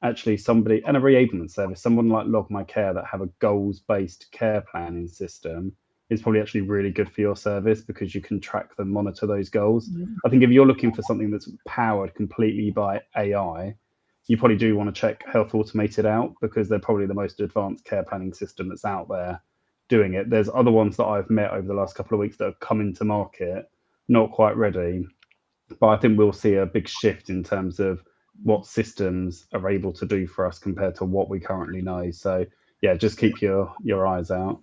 actually somebody, and a reablement service, someone like Log My Care that have a goals-based care planning system is probably actually really good for your service, because you can track them, monitor those goals. I think if you're looking for something that's powered completely by AI, you probably do want to check Health Automated out, because they're probably the most advanced care planning system that's out there doing it. There's other ones that I've met over the last couple of weeks that have come into market, not quite ready, but I think we'll see a big shift in terms of what systems are able to do for us compared to what we currently know. So yeah, just keep your eyes out.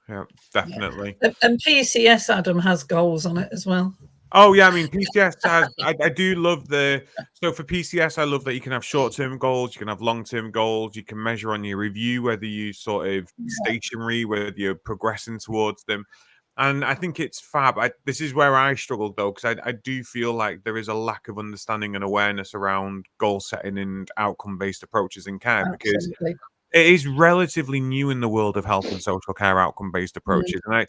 Yeah, definitely. Yeah. And PCS, Adam, has goals on it as well. Oh yeah, I mean PCS has. I do love so for PCS, I love that you can have short-term goals, you can have long-term goals, you can measure on your review whether you sort of stationary, whether you're progressing towards them. And I think it's fab. This is where I struggle though, because I do feel like there is a lack of understanding and awareness around goal setting and outcome-based approaches in care, because Absolutely. it is relatively new in the world of health and social care outcome-based approaches. And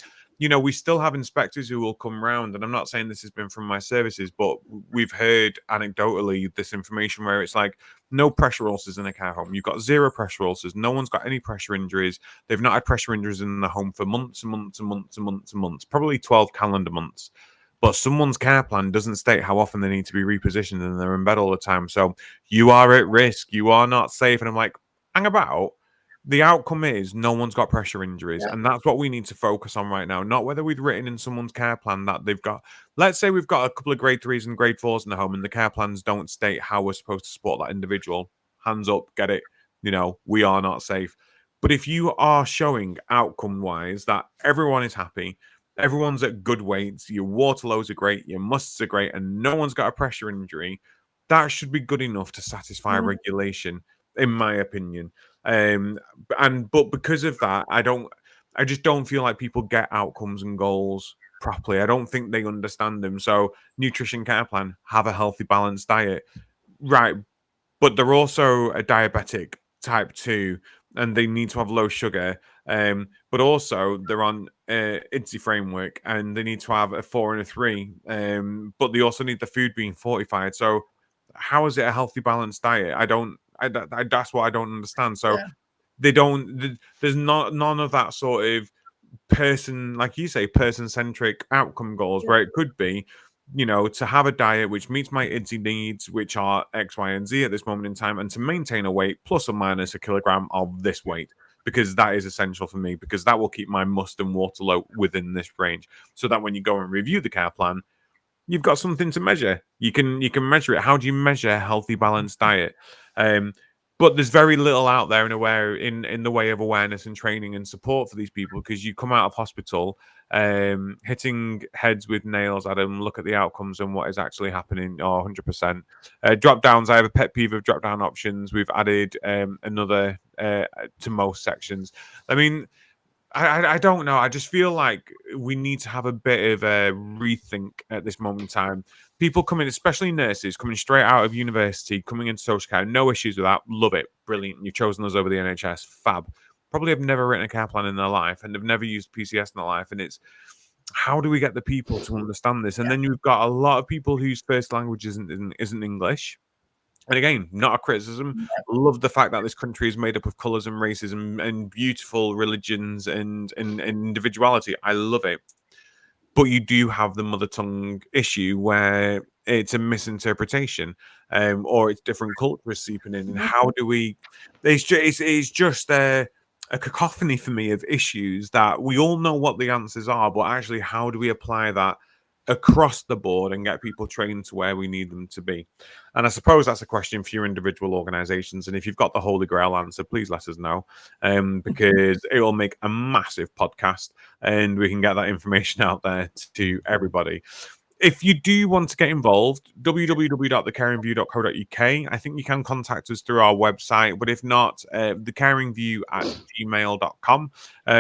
we still have inspectors who will come round, and I'm not saying this has been from my services, but we've heard anecdotally this information where it's like no pressure ulcers in a care home. You've got zero pressure ulcers. No one's got any pressure injuries. They've not had pressure injuries in the home for months and months and months and months and months, probably 12 calendar months. But someone's care plan doesn't state how often they need to be repositioned, and they're in bed all the time. So you are at risk. You are not safe. And I'm like, hang about. The outcome is no one's got pressure injuries, Yeah. and that's what we need to focus on right now. Not whether we've written in someone's care plan that they've got. Let's say we've got a couple of grade 3s and grade 4s in the home, and the care plans don't state how we're supposed to support that individual. Hands up, get it. We are not safe. But if you are showing outcome wise that everyone is happy, everyone's at good weights, your water lows are great, your musts are great, and no one's got a pressure injury, that should be good enough to satisfy regulation, in my opinion. But because of that, I just don't feel like people get outcomes and goals properly. I don't think they understand them. So nutrition care plan, have a healthy, balanced diet. Right. But they're also a diabetic type 2, and they need to have low sugar. But also they're on IDSI framework, and they need to have a 4 and a 3. But they also need the food being fortified. So how is it a healthy, balanced diet? That's what I don't understand. So there's none of that sort of person, like you say, person-centric outcome goals, where it could be, to have a diet which meets my IDSI needs, which are X, Y, and Z at this moment in time, and to maintain a weight plus or minus a kilogram of this weight, because that is essential for me, because that will keep my must and water low within this range, so that when you go and review the care plan, you've got something to measure. You can measure it. How do you measure a healthy, balanced diet? But there's very little out there in the way of awareness and training and support for these people, because you come out of hospital hitting heads with nails at them, look at the outcomes and what is actually happening. 100%. Drop downs. I have a pet peeve of drop down options. We've added another to most sections. I mean, I don't know. I just feel like we need to have a bit of a rethink at this moment in time. People coming, especially nurses, coming straight out of university, coming into social care, no issues with that. Love it. Brilliant. You've chosen us over the NHS. Fab. Probably have never written a care plan in their life, and have never used PCS in their life. And it's, how do we get the people to understand this? And then you've got a lot of people whose first language isn't English. And again, not a criticism. Love the fact that this country is made up of colours and races and beautiful religions and individuality. I love it. But you do have the mother tongue issue where it's a misinterpretation, or it's different cultures seeping in. And how do we? It's just a cacophony for me of issues that we all know what the answers are, but actually, how do we apply that across the board and get people trained to where we need them to be? And I suppose that's a question for your individual organizations. And if you've got the holy grail answer, please let us know, because it will make a massive podcast and we can get that information out there to everybody. If you do want to get involved, www.thecaringview.co.uk. I think you can contact us through our website, but if not, thecaringview@gmail.com.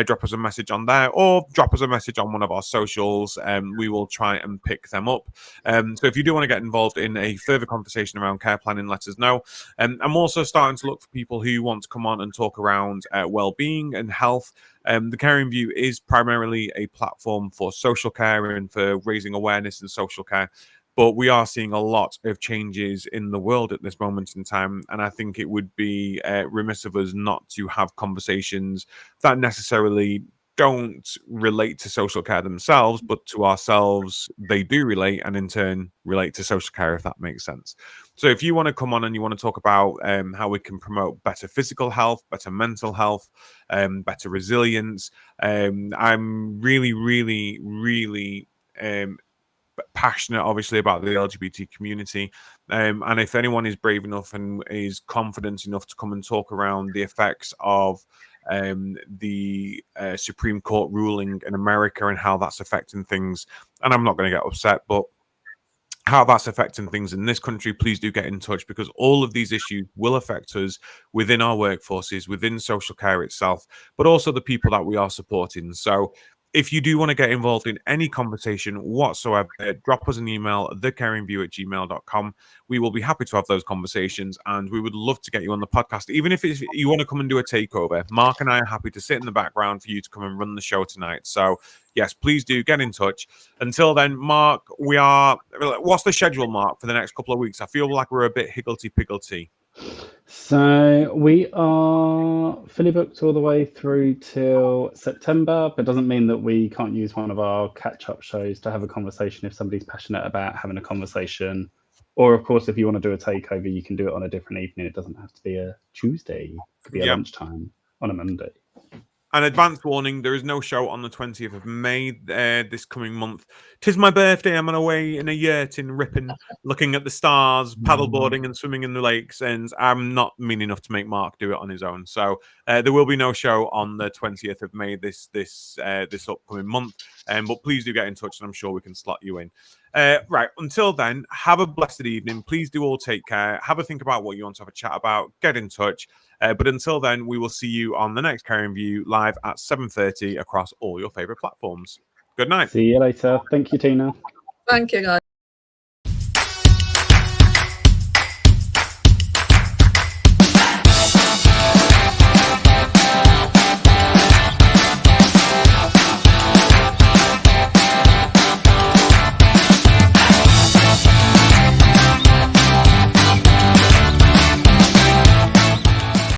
Drop us a message on there, or drop us a message on one of our socials, and we will try and pick them up. So if you do want to get involved in a further conversation around care planning, let us know. I'm also starting to look for people who want to come on and talk around well-being and health. The Caring View is primarily a platform for social care and for raising awareness in social care, but we are seeing a lot of changes in the world at this moment in time, and I think it would be remiss of us not to have conversations that necessarily don't relate to social care themselves, but to ourselves they do relate, and in turn relate to social care, if that makes sense. So if you want to come on and you want to talk about how we can promote better physical health, better mental health, better resilience, I'm really, really, really passionate, obviously, about the LGBT community. And if anyone is brave enough and is confident enough to come and talk around the effects of the Supreme Court ruling in America and how that's affecting things, and I'm not going to get upset, but how that's affecting things in this country, please do get in touch, because all of these issues will affect us within our workforces, within social care itself, but also the people that we are supporting. So if you do want to get involved in any conversation whatsoever, drop us an email, thecaringview@gmail.com. We will be happy to have those conversations, and we would love to get you on the podcast. Even if you want to come and do a takeover, Mark and I are happy to sit in the background for you to come and run the show tonight. So yes, please do get in touch. Until then, Mark, what's the schedule, Mark, for the next couple of weeks? I feel like we're a bit higgledy-piggledy. So we are fully booked all the way through till September, but doesn't mean that we can't use one of our catch-up shows to have a conversation if somebody's passionate about having a conversation. Or, of course, if you want to do a takeover, you can do it on a different evening. It doesn't have to be a Tuesday. It could be a lunchtime on a Monday. An advance warning, there is no show on the 20th of May this coming month. 'Tis my birthday. I'm away in a yurt in Ripon, looking at the stars, paddleboarding and swimming in the lakes, and I'm not mean enough to make Mark do it on his own. So there will be no show on the 20th of May this upcoming month. But please do get in touch, and I'm sure we can slot you in. Right, until then, have a blessed evening. Please do all take care. Have a think about what you want to have a chat about. Get in touch. But until then, we will see you on the next Caring View live at 7:30 across all your favourite platforms. Good night. See you later. Thank you, Tina. Thank you, guys.